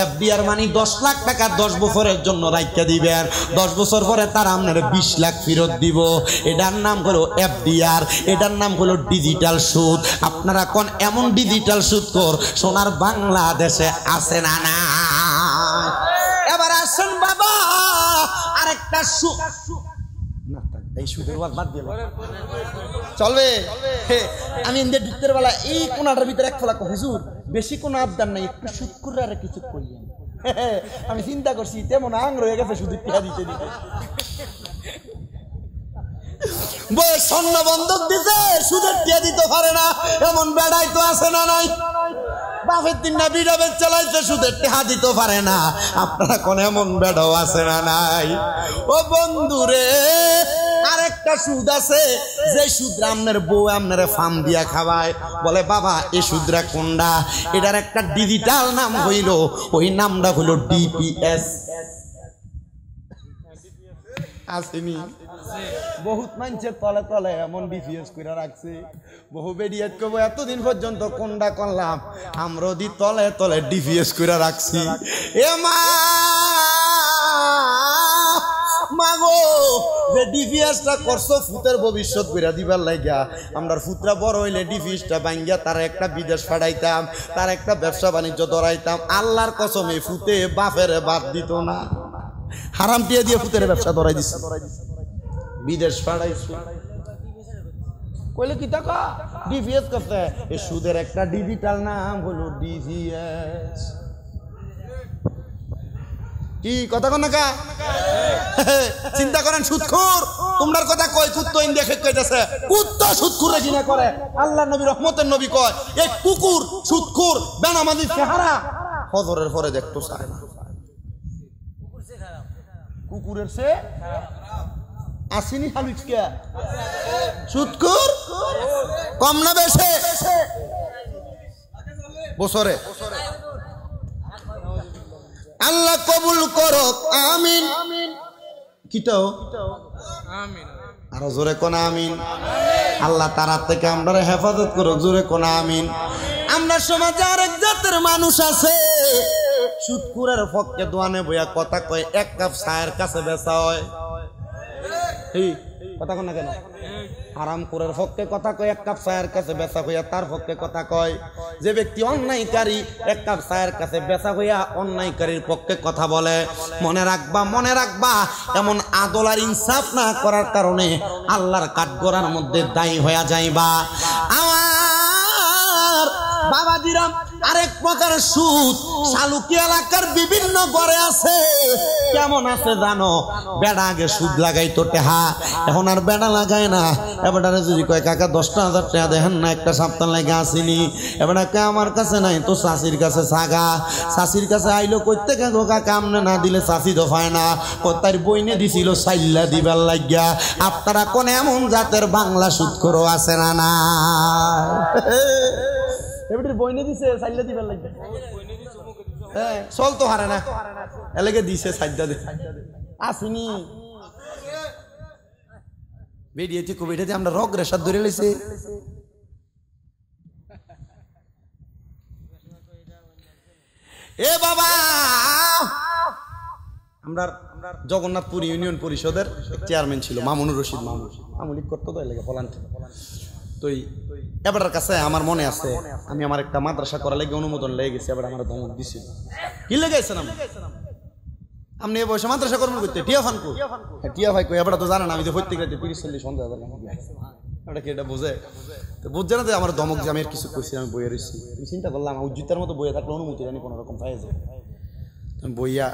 FDR মানে 10 লাখ টাকা 10 বছরের জন্য রাইখা দিবেন, 10 বছর পরে তার আপনার 20 লাখ ফেরত দিব। এটার নাম হলো FDR, এটার নাম হলো ডিজিটাল সুদ। আপনারা কোন এমন ডিজিটাল সুদ কর সোনার বাংলাদেশে আছে না? না। এবার আসেন বাবা আরেকটা সুদ। এই সুদের ওয়াজ বাদ দিল চলবে? আমি ইন্ডিয়া ঢুকতের বেলা এই কোনাটার ভিতরে এক ফলাক হুজুর বেশি কোনো আবদার নাই, একটু সুদ করে আর কিছু করিয়েন। আমি চিন্তা করছি তেমন আং রয়ে গেছে শুধু টিয়া দিতে দিতে। বয়স স্বর্ণ বন্ধক দিতে সুদের টিয়া দিতে পারে না এমন বেড়াই তো আছে না নাই? বাপের দিন না বিড়াবে চালাইতে সুদের টিয়া দিতে পারে না। আপনারা কোন এমন বেড়াও আছে না নাই? ও বন্ধুরে আরেকটা সুদ আছে, যে সুদরা আপনার বউ আপনার ফার্ম দিয়া খাওয়ায়। বলে বাবা এই সুদরা কোনটা? এটার একটা ডিজিটাল নাম হইল, ওই নামটা হইল DPS। আসেনি? বহুত মানুষের তলে তলে এমন DPS করে রাখছে। বহু বেরিয়াত করবো এতদিন পর্যন্ত কোনটা করলাম, আমরা দি তলে তলে DPS করে রাখছি। এ মাগো যে ডিভিএসটা করছো ফুতের ভবিষ্যৎ কইরা দিবার লাগিয়া, আমরার ফুতরা বড় হইলে ডিভিএসটা ভাঙ্গিয়া তার একটা বিদেশ পাঠাইতাম, তার একটা ব্যবসা বাণিজ্য ধরাইতাম। আল্লাহর কসমে ফুতে বাপের বাদ দিত না, হারাম দিয়ে দিয়ে ফুতের ব্যবসা ধরাই দিছে, বিদেশ পাঠাইছে। কইলে কি টাকা ডিভিএস করতে? এই সুদের একটা ডিজিটাল নাম হলো ডিভিএস। কি কথা কন না? চিন্তা করেন সুদখোর। তোমরার কথা কই কুত্তো ইন্ডিয়া খেক কইতাছে, কুত্তো সুদখোর কিনা করে? আল্লাহর নবী রহমতের নবী কয় এই কুকুর সুদখোর বেনামাজি চেহারা ফজরের পরে দেখতো চায় না। কুকুরের সে আসেনি হালুচকা সুদখোর কম না বেশি বছরে? আল্লাহ কবুল করো আমিন। কিটো আমিন, আরো জোরে কোন আমিন। আল্লাহ তার থেকে আমরা হেফাজত করো, জোরে কোন আমিন। আমরা সমাজে আরেক জাতের মানুষ আছে সুদখোরের পক্ষে দোয়ানে বইয়া কথা কয়, এক কাপ চায়ের কাছে বেচা হয়। কথা কোন না কেন? হারাম করার পক্ষে কথা কয়, এক কাপ চায়ের কাছে বেচা হইয়া তার পক্ষে কথা কয়। যে ব্যক্তি অন্যায়কারী এক কাপ চায়ের কাছে বেচা হইয়া অন্যায়কারীর পক্ষে কথা বলে। মনে রাখবা, মনে রাখবা, এমন আদল আর ইনসাফ না করার কারণে আল্লাহর কাঠগড়ার মধ্যে দায়ী হয়ে যাইবা। আমার বাবাজিরাম, আরেক প্রকার সুদ শালুকি এলাকার বিভিন্ন ঘরে আছে। কেমন আছে জানো? বেড়া আগে সুদ লাগাইতো টেহা, এখন আর বেড়া লাগায় না। এবারে যদি কয় কাকা 10,000 টাকা দেখেন না, একটা সপ্তাহ লাগে আসিনি, এবারে কে আমার কাছে নাই তো চাষির কাছে সাগা। চাষির কাছে আইলো কইতে কে গো কাকা, আমনে না দিলে চাষি তো পায় না। তার বইনে দিছিল সাইল্লা দিবার লাগিয়া। আপনারা কোন এমন জাতের বাংলা সুদ করো আছে না? না এবারে বইনে দিছে সাইল্লা দিবার লাগিয়া। হ্যাঁ, চল তো হারে না, এলাকে দিছে সাইডা দে আসিনি। বেরিয়েছে কবিটাতে আমরা রগ রেশাদ ধরে লেছে। এ বাবা, আমরা জগন্নাথপুর ইউনিয়ন পরিষদের চেয়ারম্যান ছিল মামুনুর রশিদ। মামুলিক করতো তো এলাকা ফলান। তো এবার কাছে আমার মনে আছে, আমি আমার একটা মাদ্রাসা করা লেগে অনুমোদন লেগে গেছে। এবার আমার ধমক দিছিল, কি লেগেছেন আপনি এ বয়সে মাদ্রাসা কর্ম করতে টিয়া ফানকু? টিয়া ভাই কই, এবার তো জানেন আমি তো প্রত্যেক রাতে 30-40 সন্ধ্যা এটা কি এটা বোঝে? তো বুঝছে না যে আমার ধমক যে আমি আর কিছু করছি, আমি বইয়ে রয়েছি। আমি চিন্তা করলাম উজ্জিতার মতো বইয়ে থাকলে অনুমতি জানি কোনো রকম পাই যায়। বইয়া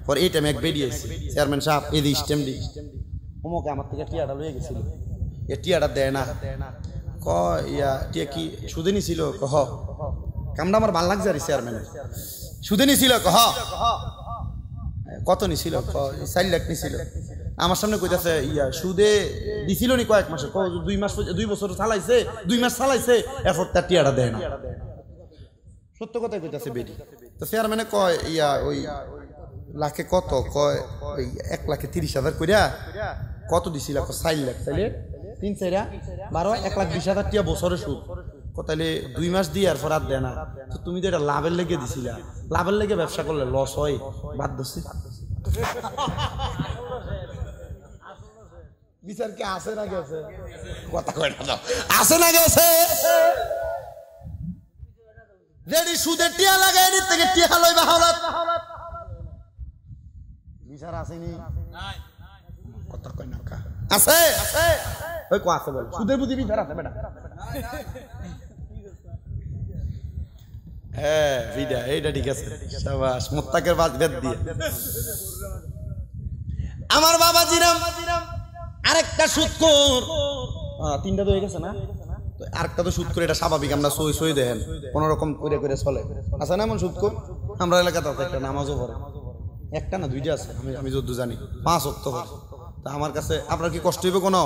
পর এই টাইমে এক বেরিয়েছি, চেয়ারম্যান সাহেব এই যে স্টেম দি অমুকে আমার থেকে টিয়াটা লয়ে গেছিল। এ টিয়াটা দেয় না, ক ইয়া টিয়া কি সুদে নিছিল? কহ কামটা আমার ভাল লাগছে। আর চেয়ারম্যানের সুদে নিছিল? কহ কত নিছিল? 4 লাখ নিছিল। আমার সামনে কইতাছে ইয়া সুদে দিছিল নি কয়েক মাসে, 2 বছর চালাইছে, 2 মাস চালাইছে, এরপর তার টিয়াটা দেয় না। সত্য কথাই কইতাছে বেরি। তো চেয়ারম্যানে কয় ইয়া ওই লাখে কত? কয় ওই 1,30,000 কইরা কত দিছিল? 4 লাখ। তাইলে 3-4 12 1,20,000 টিয়া বছরে সুদ। তাহলে 2 মাস দিয়ে আর আর দেয় না। তো তুমি তো এটা লাভের লেগে দিছিলা, লাভের লেগে ব্যবসা করলে লস হয়, বাদ দিছি। বিচার কি আসে না গেছে? কথা কয় না, আসে না গেছে? যেটি সুদের টিয়া লাগাই এর থেকে টিয়া লইবা হলত বিচার আসেনি? কথা কয় না কা আছে? ওই কো আছে বল, সুদের বুদ্ধি বিচার আছে বেটা। হ্যাঁ ভিডা এইটা ঠিক আছে, শাবাশ। মুত্তাকের বাদ বেদ দিয়ে আমার বাবা জিরাম আরেকটা সুদখোর। 3টা তো হয়ে গেছে না? আরেকটা তো সুদ করে, এটা স্বাভাবিক। আমরা সই দেন কোন রকম করে করে চলে। আছে না এমন সুদখোর? আমরা এলাকাতে আছে একটা, নামাজও পড়ে। একটা না 2টা আছে, আমি যত জানি 5 ওয়াক্ত পড়ে। তা আমার কাছে আপনার কি কষ্ট হইবে? কোনো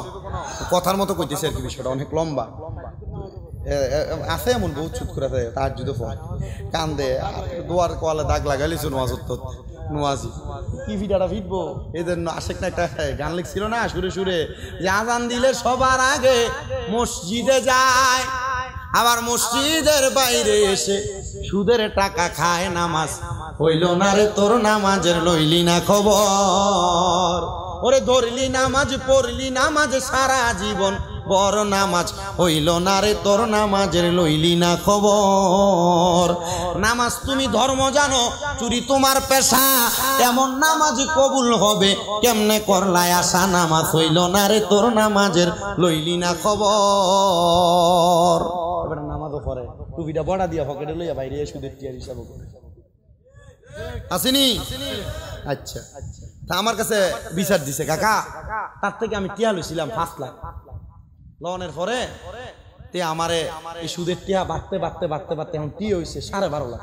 কথার মতো কইতেছে আর কি, বিষয়টা অনেক লম্বা। আছে এমন বহুত সুদখোর আছে, তার যদি ফোন কান্দে দোয়ার কোয়ালে দাগ লাগাইলিস নোয়াজি কি ভিডিওটা ভিড়বো। এই জন্য আশেক না একটা গান লিখছিল না সুরে সুরে, যে আজান দিলে সবার আগে মসজিদে যায়, আবার মসজিদের বাইরে এসে সুদের টাকা খায়। নামাজ হইল না রে তোর, নামাজের লইলি না খবর। ওরে ধরলি নামাজ, পড়লি নামাজ সারা জীবন, বড় নামাজ হইল না রে তোর, নামাজের লইলি না খবর। নামাজ তুমি ধর্ম জানো, চুরি তোমার পেশা, এমন নামাজ কবুল হবে কেমনে করলাই আশা। নামাজ হইল না রে তোর, নামাজের লইলি না খবর। এবার নামাজও পড়ে, টুপিটা বড়া দিয়া পকেটে লইয়া বাইরে সুদের টিয়ার হিসাব করে আসেনি? আচ্ছা, তা আমার কাছে বিচার দিছে কাকা, তার থেকে আমি টিয়া লইছিলাম 5 লাখ। লোনের পরে তে আমারে এই সুদের টিয়া বাড়তে বাড়তে বাড়তে বাড়তে এখন টি হইছে 12.5 লাখ।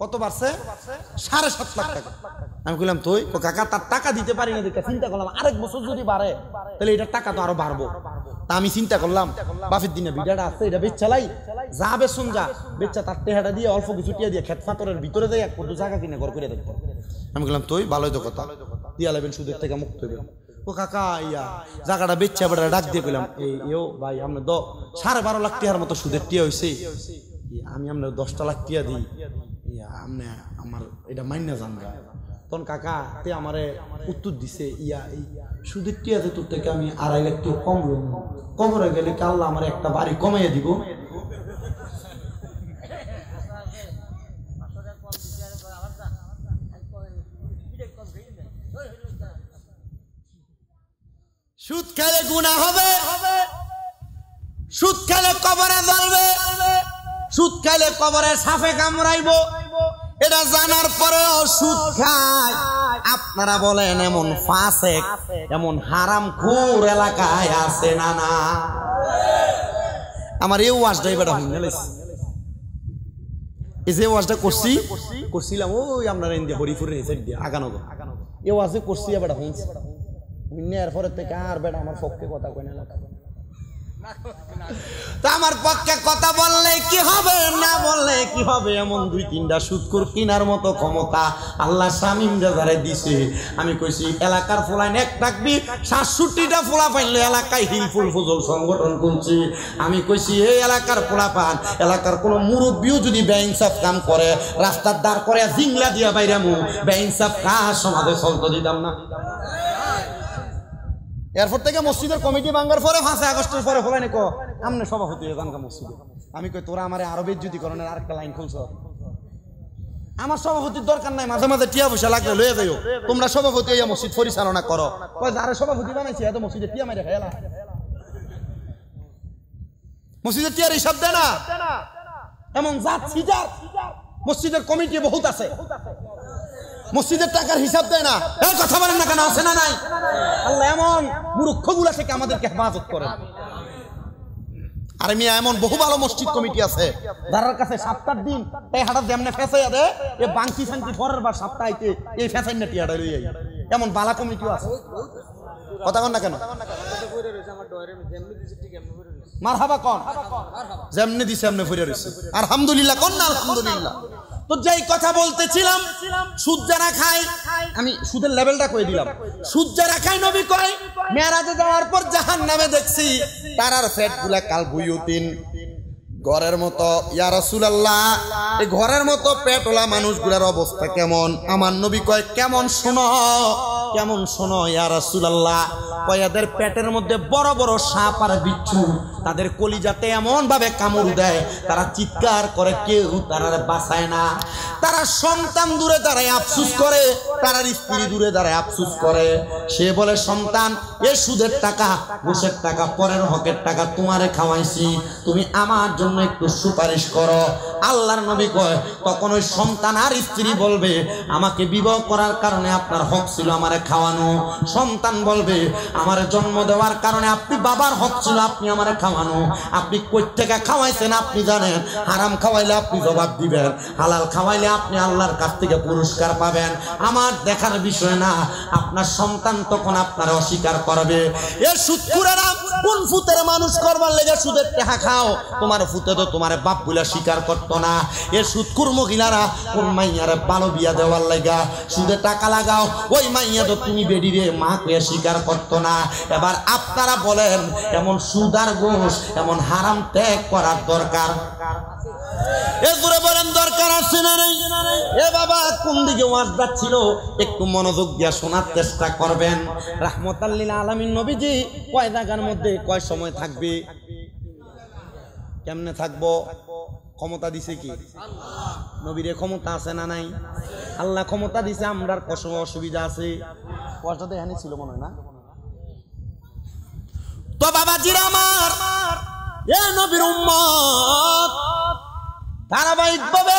কত বাড়ছে? 7.5 লাখ টাকা। আমি কইলাম তুই কাকা তার টাকা দিতে পারি না, দেখে চিন্তা করলাম আরেক বছর যদি বাড়ে তাহলে এটার টাকা তো আরো বাড়বো। তা আমি চিন্তা করলাম বাফের দিনে ভিডিওটা আছে, এটা বেচালাই যা বেচুন যা বেচা, তার টেহাটা দিয়ে অল্প কিছু টিয়া দিয়ে খেত ফাতরের ভিতরে যাই 1 কোটি জায়গা কিনে ঘর করে দেখতে। আমি বললাম তুই ভালোই তো কথা, দিয়া লাগবেন সুদের থেকে মুক্ত হইবে। ও কাকা ইয়া জায়গাটা বেচা বেড়া ডাক দিয়ে কইলাম এও ভাই আপনার 12.5 লাখ টিয়ার মতো সুদের টিয়া হয়েছে, আমি আপনার 10 লাখ টিয়া দিই, আপনি আমার এটা মাইনা যান। তখন কাকা তে আমারে উত্তর দিছে ইয়া এই সুদের টিয়াতে তোর থেকে আমি 2.5 লাখ টাকা কম লম, কমরে গেলে কি আল্লাহ আমার একটা বাড়ি কমাইয়া দিব? সুদ খেলে গুনাহ হবে, সুদ খেলে কবরে জ্বলবে, সুদ খেলে কবরে সাপে কামড়াইবো, এটা জানার পরেও সুদ খায়। আপনারা বলেন এমন ফাসেক, এমন হারামখোর এলাকায় আছে না? না, আমার এই ওয়াজটা এবারে হইন গেছে, এই যে ওয়াজটা করছিলাম ওই আপনারা ইন্ডিয়া হরিপুরের নিচে দিয়ে আগানগর, এই ওয়াজে করছি এবারে হইছে এরপরে থেকে আর বেটা আমার পক্ষে কথা কই না। তা আমার পক্ষে কথা বললে কি হবে, না বললে কি হবে? এমন 2-3টা সুদখোর কিনার মতো ক্ষমতা আল্লাহ শামিম রাজারে দিছে। আমি কইছি এলাকার ফলাইন এক থাকবি 67টা ফোলা পাইলে এলাকায় হিলফুল ফজল সংগঠন করছি। আমি কইছি এই এলাকার ফোলা পান, এলাকার কোনো মুরব্বীও যদি বেইনসাফ কাম করে রাস্তার দাঁড় করে জিংলা দিয়া বাইরে মু বেইনসাফ কাজ সমাজে চলতে দিতাম না। এরপর থেকে মসজিদের কমিটি ভাঙার পরে 5 আগস্টের পরে হলেন কো আমনে সভাপতি হয়ে জানকা মসজিদে। আমি কই তোরা আমারে আরো বেজ্জতিকরণের আরেকটা লাইন খুলছ, আমার সভাপতির দরকার নাই, মাঝে মাঝে টিয়া পয়সা লাগলে লয়ে যাইও, তোমরা সভাপতি হইয়া মসজিদ পরিচালনা করো। কই যারে সভাপতি বানাইছে এত মসজিদে টিয়া মাইরা খেলা, মসজিদের টিয়ার হিসাব দেয় না, এমন জাত সিজার মসজিদের কমিটি বহুত আছে, মসজিদের টাকার হিসাব দেয় না। এই কথা বলেন না কেন? আছে না নাই? আল্লাহ এমন মূর্খগুলা থেকে আমাদেরকে হেফাজত করেন। আর মিয়া এমন বহু ভালো মসজিদ কমিটি আছে যার কাছে সপ্তাহ দিন এই হাটার যেমনে ফেসাইয়া দেয়, এই বাংকি ফাংকি পরের বার সপ্তাহে এই ফেসাই না টিয়াটা লই যাই, এমন বালা কমিটিও আছে। কথা কন না কেন? মারহাবা কোন যেমনে দিছে এমনি ফিরে রইছে, আলহামদুলিল্লাহ কোন না আলহামদুলিল্লাহ। তো যেই কথা বলতেছিলাম, সুদ যারা খায়, আমি সুদের লেভেলটা কই দিলাম। সুদ যারা খায় নবী কয় মেরাজে যাওয়ার পর জাহান্নামে দেখছি তারার পেটগুলা কাল বুয়ুতিন ঘরের মতো। ইয়া রাসূলুল্লাহ, এই ঘরের মতো পেটওয়ালা মানুষগুলোর অবস্থা কেমন? আমার নবী কয় কেমন শোনো, কেমন শোনো ইয়া রাসূলুল্লাহ। কয় এদের পেটের মধ্যে বড় বড় সাপ আর বিচ্ছু তাদের কলিজাতে এমন ভাবে কামড় দেয় তারা চিৎকার করে, কেউ তারা বাঁচায় না। তারা সন্তান দূরে দাঁড়ায় আফসুস করে, তার স্ত্রী দূরে দাঁড়ায় আফসুস করে। সে বলে সন্তান এ সুদের টাকা, ঘুষের টাকা, পরের হকের টাকা তোমারে খাওয়াইছি, তুমি আমার জন্য একটু সুপারিশ করো। আল্লাহর নবী কয় তখন ওই সন্তান আর স্ত্রী বলবে আমাকে বিবাহ করার কারণে আপনার হক ছিল আমারে খাওয়ানো। সন্তান বলবে আমার জন্ম দেওয়ার কারণে আপনি বাবার হক ছিল আপনি আমারে খাওয়ানো। আপনি কই থেকে খাওয়াইছেন আপনি জানেন, হারাম খাওয়াইলে আপনি জবাব দিবেন, হালাল খাওয়াইলে আপনি আল্লাহর কাছ থেকে পুরস্কার পাবেন। আমার দেখার বিষয় না, আপনার সন্তান তখন আপনার অস্বীকার করবে। এ সুদখোরেরা কোন ফুতের মানুষ করবার লেগে সুদের টাকা খাও? তোমার ফুতে তো তোমার বাপ বলে স্বীকার করতো না। এ সুদখোর মহিলারা কোন মাইয়ারে ভালো বিয়া দেওয়ার লাগা সুদে টাকা লাগাও, ওই মাইয়া তো তুমি বেডিরে মা কয়ে স্বীকার করতো না। এবার আপনারা বলেন এমন সুদ আর ঘুষ, এমন হারাম ত্যাগ করার দরকার এগুলো বলেন দরকার আছে না নাই? এ বাবা কোন দিকে ওয়াজ যাচ্ছিল একটু মনোযোগ দিয়া শোনার চেষ্টা করবেন। রাহমাতাল লিল আলামিন নবীজি কয় জায়গার মধ্যে কয় সময় থাকবে, কেমনে থাকবো? ক্ষমতা দিছে কি? নবীরে ক্ষমতা আছে না নাই? আল্লাহ ক্ষমতা দিছে, আমরার কষ্ট অসুবিধা আছে। কষ্টটা এখানে ছিল মনে হয় না? তো বাবাজিরা আমার, এ নবীর উম্মত ধারাবাহিকভাবে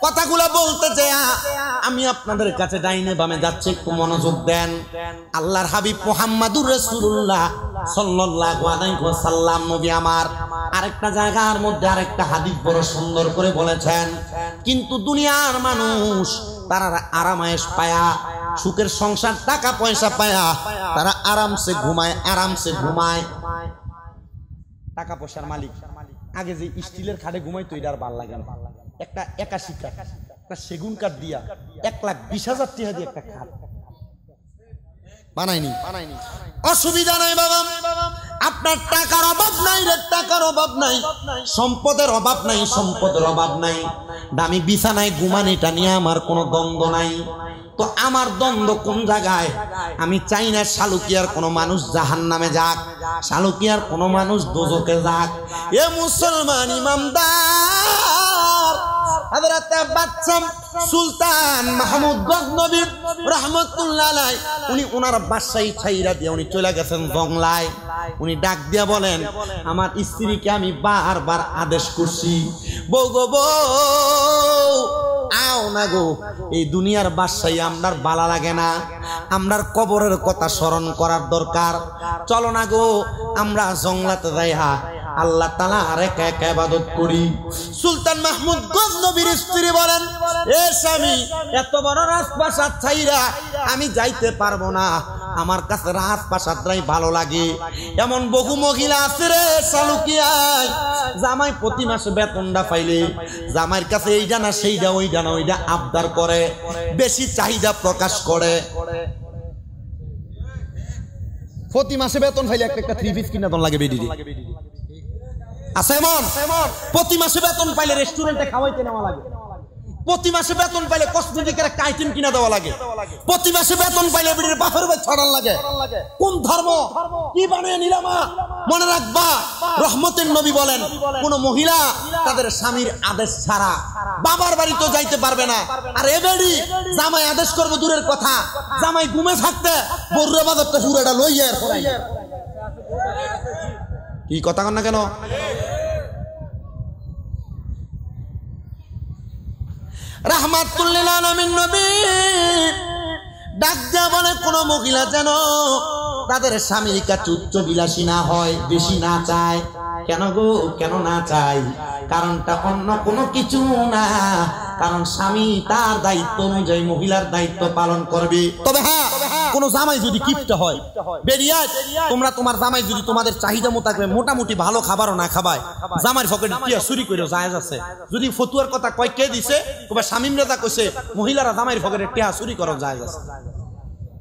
কথাগুলা বলতে চাই। আমি আপনাদের কাছে ডাইনে বামে যাচ্ছে, একটু মনোযোগ দেন। আল্লাহর হাবিব মুহাম্মাদুর রাসূলুল্লাহ সাল্লাল্লাহু আলাইহি ওয়াসাল্লাম নবী আমার আরেকটা জায়গার মধ্যে আরেকটা হাদিস বড় সুন্দর করে বলেছেন, কিন্তু দুনিয়ার মানুষ তারা আরামায়েশ পায়া, সুখের সংসার, টাকা পয়সা পায়া তারা আরামসে ঘুমায়, আরামসে ঘুমায়। টাকা পয়সার মালিক আগে যে স্টিলের খাটে ঘুমাইতো এটার ভাল লাগে না। একটা 81 কাঠ, একটা সেগুন কাঠ দিয়া 1,20,000 টাকা দিয়ে একটা খাট বানাইনি। অসুবিধা নাই বাবা, আপনার টাকার অভাব নাই রে, টাকার অভাব নাই, সম্পদের অভাব নাই, সম্পদের অভাব নাই। দামি বিছানায় ঘুমানিটা নিয়ে আমার কোনো দ্বন্দ্ব নাই। তো আমার দ্বন্দ্ব কোন জায়গায়? আমি চাই না শালুকিয়ার কোনো মানুষ জাহান্নামে যাক, শালুকিয়ার কোনো মানুষ দোজখে যাক। এ মুসলমান ইমামদার হযরত বাদশাহ সুলতান মাহমুদ গজনবী রাহমাতুল্লাহ আলাইহি উনি ওনার বাদশাহী ছাইরা দিয়ে উনি চলে গেছেন জংলায়। উনি ডাক দিয়া বলেন, আমার স্ত্রীকে আমি বারবার আদেশ করছি, বউ গো বউ আও না গো, এই দুনিয়ার বাদশাহী আমরার ভালো লাগে না, আমরার কবরের কথা স্মরণ করার দরকার, চলো না গো আমরা জংলাতে যাইয়া আল্লাহ তাআলা আর একা একা ইবাদত করি। সুলতান মাহমুদ গজনবীর স্ত্রী বলেন, এ স্বামী, এত বড় রাজপ্রাসাদ ছাইরা আমি যাইতে পারবো না, আমার কাছে রাজপ্রাসাদটাই ভালো লাগে। এমন বহু মহিলা আছে রে শালুকিয়ায়, জামাই প্রতি মাসে বেতনটা পাইলে জামাইয়ের কাছে এইটা না সেইটা ওইটা না ওইটা আবদার করে, বেশি চাহিদা প্রকাশ করে। প্রতি মাসে বেতন পাইলে একটা 3 পিস কিনা দন লাগে বেডিরে আছে এমন। প্রতি মাসে বেতন পাইলে রেস্টুরেন্টে খাওয়াইতে নেওয়া লাগে, প্রতি মাসে বেতন পাইলে কসমেটিকের একটা আইটেম কিনা দেওয়া লাগে, প্রতি মাসে বেতন পাইলে বেডির বাপের বাড়ি ছড়ান লাগে। কোন ধর্ম কি বানিয়ে নিলামা? মনে রাখবা, রহমতের নবী বলেন, কোন মহিলা তাদের স্বামীর আদেশ ছাড়া বাবার বাড়ি তো যাইতে পারবে না। আর এ বেডি জামাই আদেশ করবে দূরের কথা, জামাই ঘুমে থাকতে বড় বাজারটা পুরোটা লইয়া কি কথা কন না কেন? রাহমাতুল লিল আলামিন নবী ডাক দিয়া বলে, কোন মহিলা যেন তাদের স্বামীর কাছে উচ্চ বিলাসী না হয়, বেশি না চায়। কেন গো, কেন না চাই? কারণটা অন্য কোনো কিছু না, কারণ স্বামী তার দায়িত্ব অনুযায়ী মহিলার দায়িত্ব পালন করবে। তবে হ্যাঁ, কোন জামাই যদি কিপটা হয়, বেরিয়ে তোমরা তোমার জামাই যদি তোমাদের চাহিদা মোতাবেক মোটামুটি ভালো খাবারও না খাবায়, জামাইয়ের পকেটে টিয়া চুরি করে জায়েজ আছে। যদি ফতুয়ার কথা কয় কে দিছে, তবে স্বামীর নেতা কইছে মহিলারা জামাইয়ের পকেটে টিয়া চুরি করো জায়েজ আছে।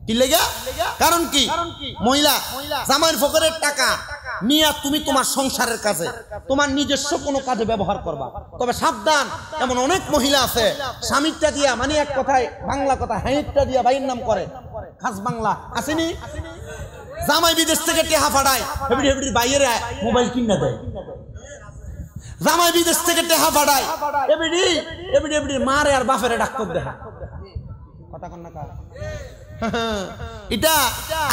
কি লেগা? কারণ কি? মহিলা জামাইয়ের পকেটের টাকা নিয়ে তুমি তোমার সংসারের কাজে, তোমার নিজস্ব কোনো কাজে ব্যবহার করবা। তবে সাবধান, এমন অনেক মহিলা আছে স্বামীরটা দিয়া, মানে এক কথায় বাংলা কথা হাইটটা দিয়া ভাইয়ের নাম করে, খাস বাংলা আসেনি? জামাই বিদেশ থেকে টেহা ফাড়ায়, হেবড়ি হেবড়ি বাইরে মোবাইল কিনা দেয়। জামাই বিদেশ থেকে টেহা ফাড়ায়, হেবড়ি হেবড়ি হেবড়ি মারে আর বাপেরে ডাক্তার দেখা। কথা কন না কা? এটা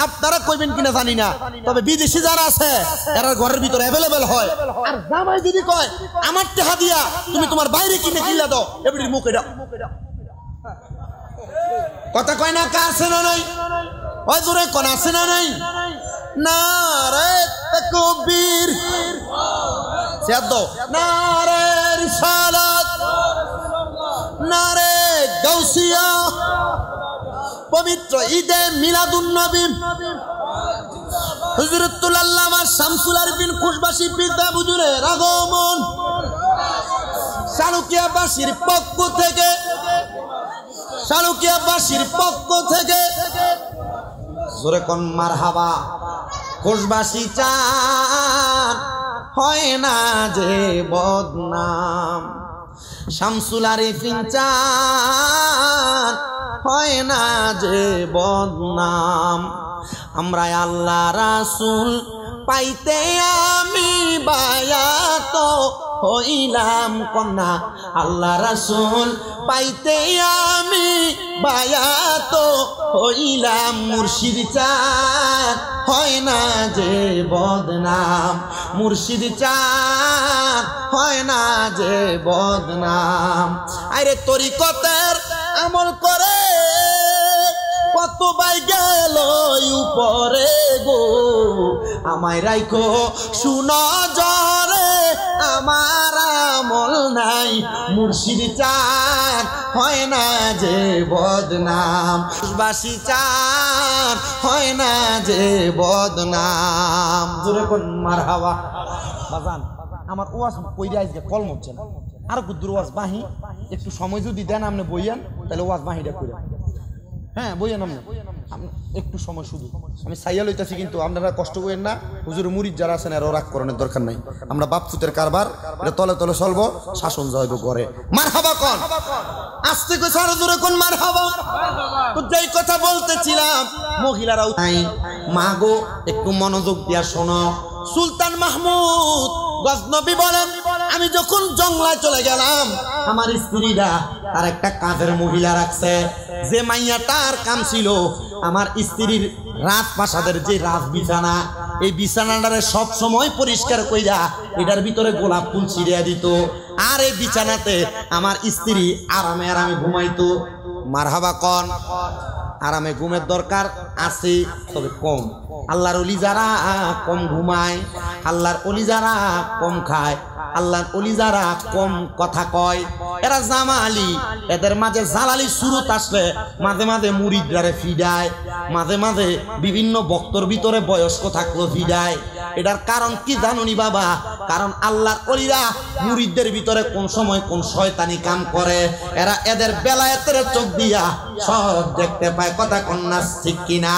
আপনারা কইবেন কিনা জানি না, তবে বিদেশি যারা আছে এরা ঘরের ভিতরে অ্যাভেলেবেল হয়। আর জামাই যদি কয় আমার টাকা দিয়া তুমি তোমার বাইরে কিনে কিলা দাও, এবারে মুখে দাও। কথা কয় না? কার আছে না নাই? ওই দূরে কোন আছে না নাই? নারে তাকবীর, সাদ নারে রিসালাত, নারে গাউসিয়া, পবিত্র ঈদে মিলাদুন নবী হযরতুল আল্লামা শামসুল আরফিন খুশবাসী পিতা হুজুরের আগমন, শালুকিয়াবাসীর পক্ষ থেকে, শালুকিয়াবাসীর পক্ষ থেকে জোরে কোন মারহাবা। খুশবাসী চান হয় না যে বদনাম, শামসুল আরফিন চান হয় না যে বদনাম। আমরা আল্লাহ রাসূল পাইতে আমি বায়াত হইলাম কন্যা, আল্লাহ রাসূল পাইতে আমি বায়াত হইলাম। মুর্শিদ চান হয় না যে বদনাম, মুর্শিদ চান হয় না যে বদনাম। আরে তরিকতের আমল করে কত বাই গেল উপরে গো, আমায় রাইখো সুনজরে আমার আমল নাই। মুর্শিদ চান হয় না যে বদনাম, খুশবাসী চান হয় না যে বদনাম। জোরে কোন মারহাবা। বাজান আমার ওয়াজ কইরা আজকে কলম হচ্ছে না, আর গুদ্দুর ওয়াজ বাহি, একটু সময় যদি দেন আপনি বইয়ান তাহলে ওয়াজ বাহিটা কইরা। হ্যাঁ বইয়ান আপনি, একটু সময় শুধু আমি সাইয়া লইতেছি, কিন্তু আপনারা কষ্ট করেন না। হুজুরের মুরিদ যারা আছেন এরাও রাগ করানোর দরকার নাই। আমরা বাপফুতের কারবার, এটা তলে তলে চলবো, শাসন জয়ব করে। মারহাবা কোন আস্তে করে সারা জোরে কোন মারহাবা। তো যেই কথা বলতেছিলাম, মহিলারাও মা গো একটু মনোযোগ দিয়া শোনো। সুলতান মাহমুদ গজনবী বলেন, আমি যখন জঙ্গলায় চলে গেলাম, আমার স্ত্রীরা তার একটা কাজের মহিলা রাখছে, যে মাইয়াটার কাম ছিল আমার স্ত্রীর রাজপ্রাসাদের যে রাজ বিছানা, এই বিছানাটারে সব সময় পরিষ্কার কইরা এটার ভিতরে গোলাপ ফুল ছিড়িয়া দিত, আর এই বিছানাতে আমার স্ত্রী আরামে আরামে ঘুমাইতো। মারহাবা কোন আরামে ঘুমের দরকার আছে, তবে কম। আল্লাহর ওলি যারা কম ঘুমায়, আল্লাহর ওলি যারা কম খায়, আল্লাহর ওলি যারা কম কথা কয়, এরা জামালি, এদের মাঝে জালালি সুরত আসলে মাঝে মাঝে মুরিদরা ফিডায়, মাঝে মাঝে বিভিন্ন বক্তর ভিতরে বয়স্ক থাকলো ফিডায়। এটার কারণ কি জানুনি বাবা? কারণ আল্লাহর ওলিরা মুরিদদের ভিতরে কোন সময় কোন শয়তানি কাম করে, এরা এদের বেলায়েতের চোখ দিয়া সব দেখতে পায়। কথা কন্যা ঠিক কিনা?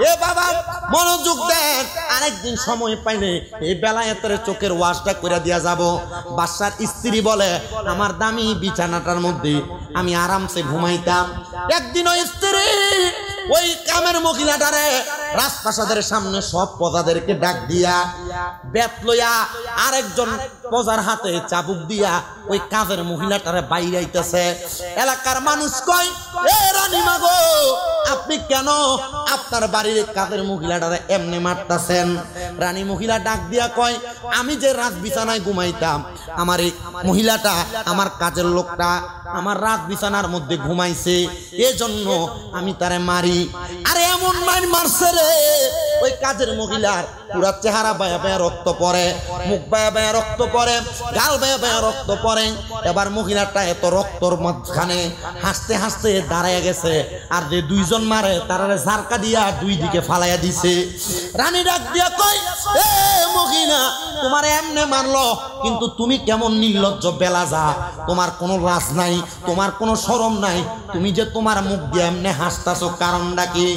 এ বাবা মনোযোগ দেন, আরেকদিন সময় পাইলে এই বেলায়েতের চোখের ওয়াশটা করে দিয়া যাব। বাদশার স্ত্রী বলে, আমার দামি বিছানাটার মধ্যে আমি আরামসে ঘুমাইতাম। একদিন ওই স্ত্রী ওই কামের মহিলাটারে রাজপ্রাসাদের সামনে সব প্রজাদেরকে ডাক দিয়া বেত লইয়া আরেকজন প্রজার হাতে চাবুক দিয়া ওই কাজের মহিলাটারে বাইরাইতেছে। এলাকার মানুষ কয়, এ রানীমা গো, আপনি কেন আপনার বাড়ির কাজের মহিলাটারে এমনি মারতেছেন? রানী মহিলা ডাক দিয়া কয়, আমি যে রাজ বিছানায় ঘুমাইতাম, আমার এই মহিলাটা, আমার কাজের লোকটা আমার রাজ বিছানার মধ্যে ঘুমাইছে, এজন্য আমি তারে মারি। আরে এমন মারছে রে, ওই কাজের মহিলার পুরা চেহারা বায়া বায়া রক্ত পড়ে, মুখ বায়া বায়া রক্ত পড়ে, গাল বায়া বায়া রক্ত পড়ে। এবার মহিলাটা এত রক্তর মাঝখানে হাসতে হাসতে দাঁড়ায় গেছে, আর যে দুইজন মারে তারারে ঝারকা দিয়া দুই দিকে ফালাইয়া দিছে। রানী ডাক দিয়া কই, এ মহিলা, তোমার এমনে মারলো, কিন্তু তুমি কেমন নির্লজ্জ বেলাজা, তোমার কোনো লাজ নাই, তোমার কোনো শরম নাই, তুমি যে তোমার মুখ দিয়ে এমনে হাসতাছো, কারণটা কি?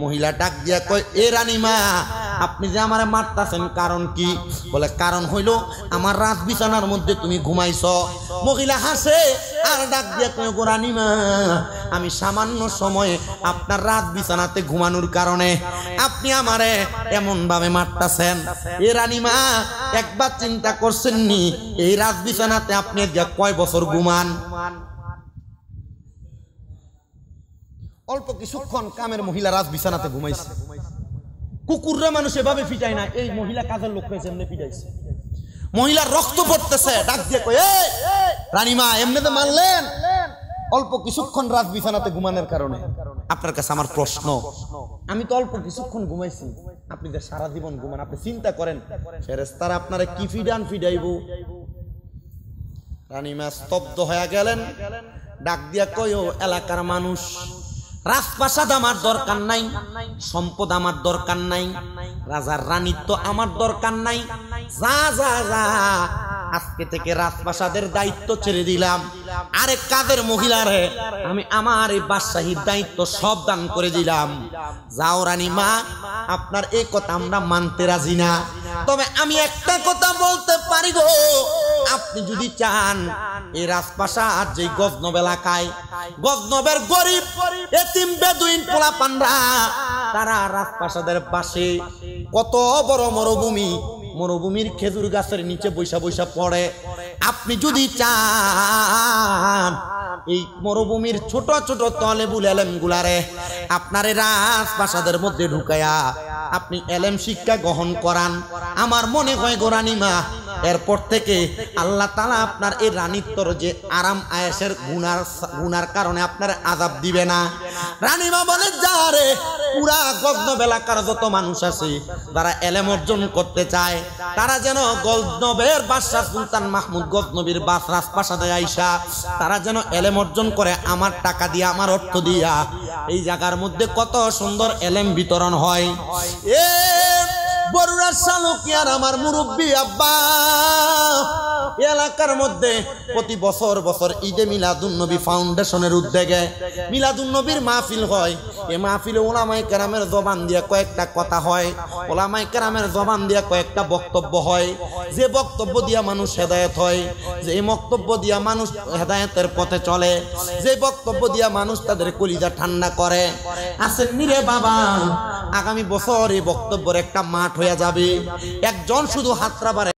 মহিলা ডাক দিয়া কয়, এ রানীমা, আপনি যে আমারে মারতাছেন কারণ কি? বলে, কারণ হইল আমার রাত বিছানার মধ্যে তুমি ঘুমাইছ। মহিলা হাসে আর ডাক দিয়া কয়, গো রানীমা, আমি সামান্য সময়ে আপনার রাত বিছানাতে ঘুমানোর কারণে আপনি আমারে এমন ভাবে মারতাছেন। এ রানীমা, একবার চিন্তা করছেন নি এই রাত বিছানাতে আপনি কয় বছর ঘুমান? অল্প কিছুক্ষণ কামের মহিলা রাত বিছানাতে ঘুমাইছে। কুকুররা মানুষ এভাবে ফিটায় না, এই মহিলা কাজের লোক হয়েছে এমনি ফিটাইছে। মহিলার রক্ত পড়তেছে, ডাক দিয়ে কয়, এই রানীমা, এমনিতে মারলেন অল্প কিছুক্ষণ রাত বিছানাতে ঘুমানোর কারণে। আপনার কাছে আমার প্রশ্ন, আমি তো অল্প কিছুক্ষণ ঘুমাইছি, আপনি যে সারা জীবন ঘুমান, আপনি চিন্তা করেন ফেরেশতারা আপনারা কি ফিডাইব? রানীমা স্তব্ধ হয়ে গেলেন। ডাক দিয়া কয়, ও এলাকার মানুষ, রাজপ্রাসাদ আমার দরকার নাই, সম্পদ আমার দরকার নাই, রাজার রানীত্ব আমার দরকার নাই, যা যা যা, আজকে থেকে রাজপ্রাসাদের দায়িত্ব ছেড়ে দিলাম, আরেক কাজের মহিলারে আমি আমার এই বাদশাহীর দায়িত্ব সব দান করে দিলাম। যাও রানীমা, আপনার এই কথা আমরা মানতে রাজি না, তবে আমি একটা কথা বলতে পারি গো, আপনি যদি চান এই রাজপ্রাসাদ যে গজনব এলাকায়, গজনবের গরিব এতিম বেদুইন পোলাপানরা, তারা রাজপ্রাসাদের পাশে কত বড় মরুভূমি, মরুভূমির খেজুর গাছের নিচে বৈশা বৈশা পড়ে, আপনি যদি চান এই মরুভূমির ছোট ছোট তলেবুল এলেম গুলারে আপনার রাজপ্রাসাদের মধ্যে ঢুকায়া আপনি এলেম শিক্ষা গ্রহণ করান, আমার মনে হয় গো রানীমা, এরপর থেকে আল্লাহ তাআলা আপনার এই রানীত্বর যে আরাম আয়েশের গুনার কারণে আপনার আযাব দিবে না। রানীমা বলে, যা রে, পুরা গজনব এলাকার যত মানুষ আছে যারা এলেম অর্জন করতে চায়, তারা যেন গজনবের বাদশা সুলতান মাহমুদ গজনবীর রাজপ্রাসাদে আইসা তারা যেন এলেম অর্জন করে, আমার টাকা দিয়া, আমার অর্থ দিয়া। এই জায়গার মধ্যে কত সুন্দর এলেম বিতরণ হয়। এ বরুড়ার শালকিয়ার আমার মুরব্বী আব্বা, এলাকার মধ্যে প্রতি বছর বছর ঈদে মিলাদুন্নবী ফাউন্ডেশনের উদ্যোগে মিলাদুন্নবীর মাহফিল হয়। এই মাহফিলে ওলামায়ে কেরামের জবান দিয়ে কয়েকটা কথা হয়, ওলামায়ে কেরামের জবান দিয়ে কয়েকটা বক্তব্য হয়, যে বক্তব্য দিয়া মানুষ হেদায়েত হয়, যে বক্তব্য দিয়া মানুষ হেদায়েতের পথে চলে, যে বক্তব্য দিয়া মানুষ তাদের কলিজা ঠান্ডা করে। আসেননি রে বাবা, আগামী বছর এই বক্তব্যের একটা মাঠ হয়ে যাবে। একজন শুধু হাতরা বাড়ে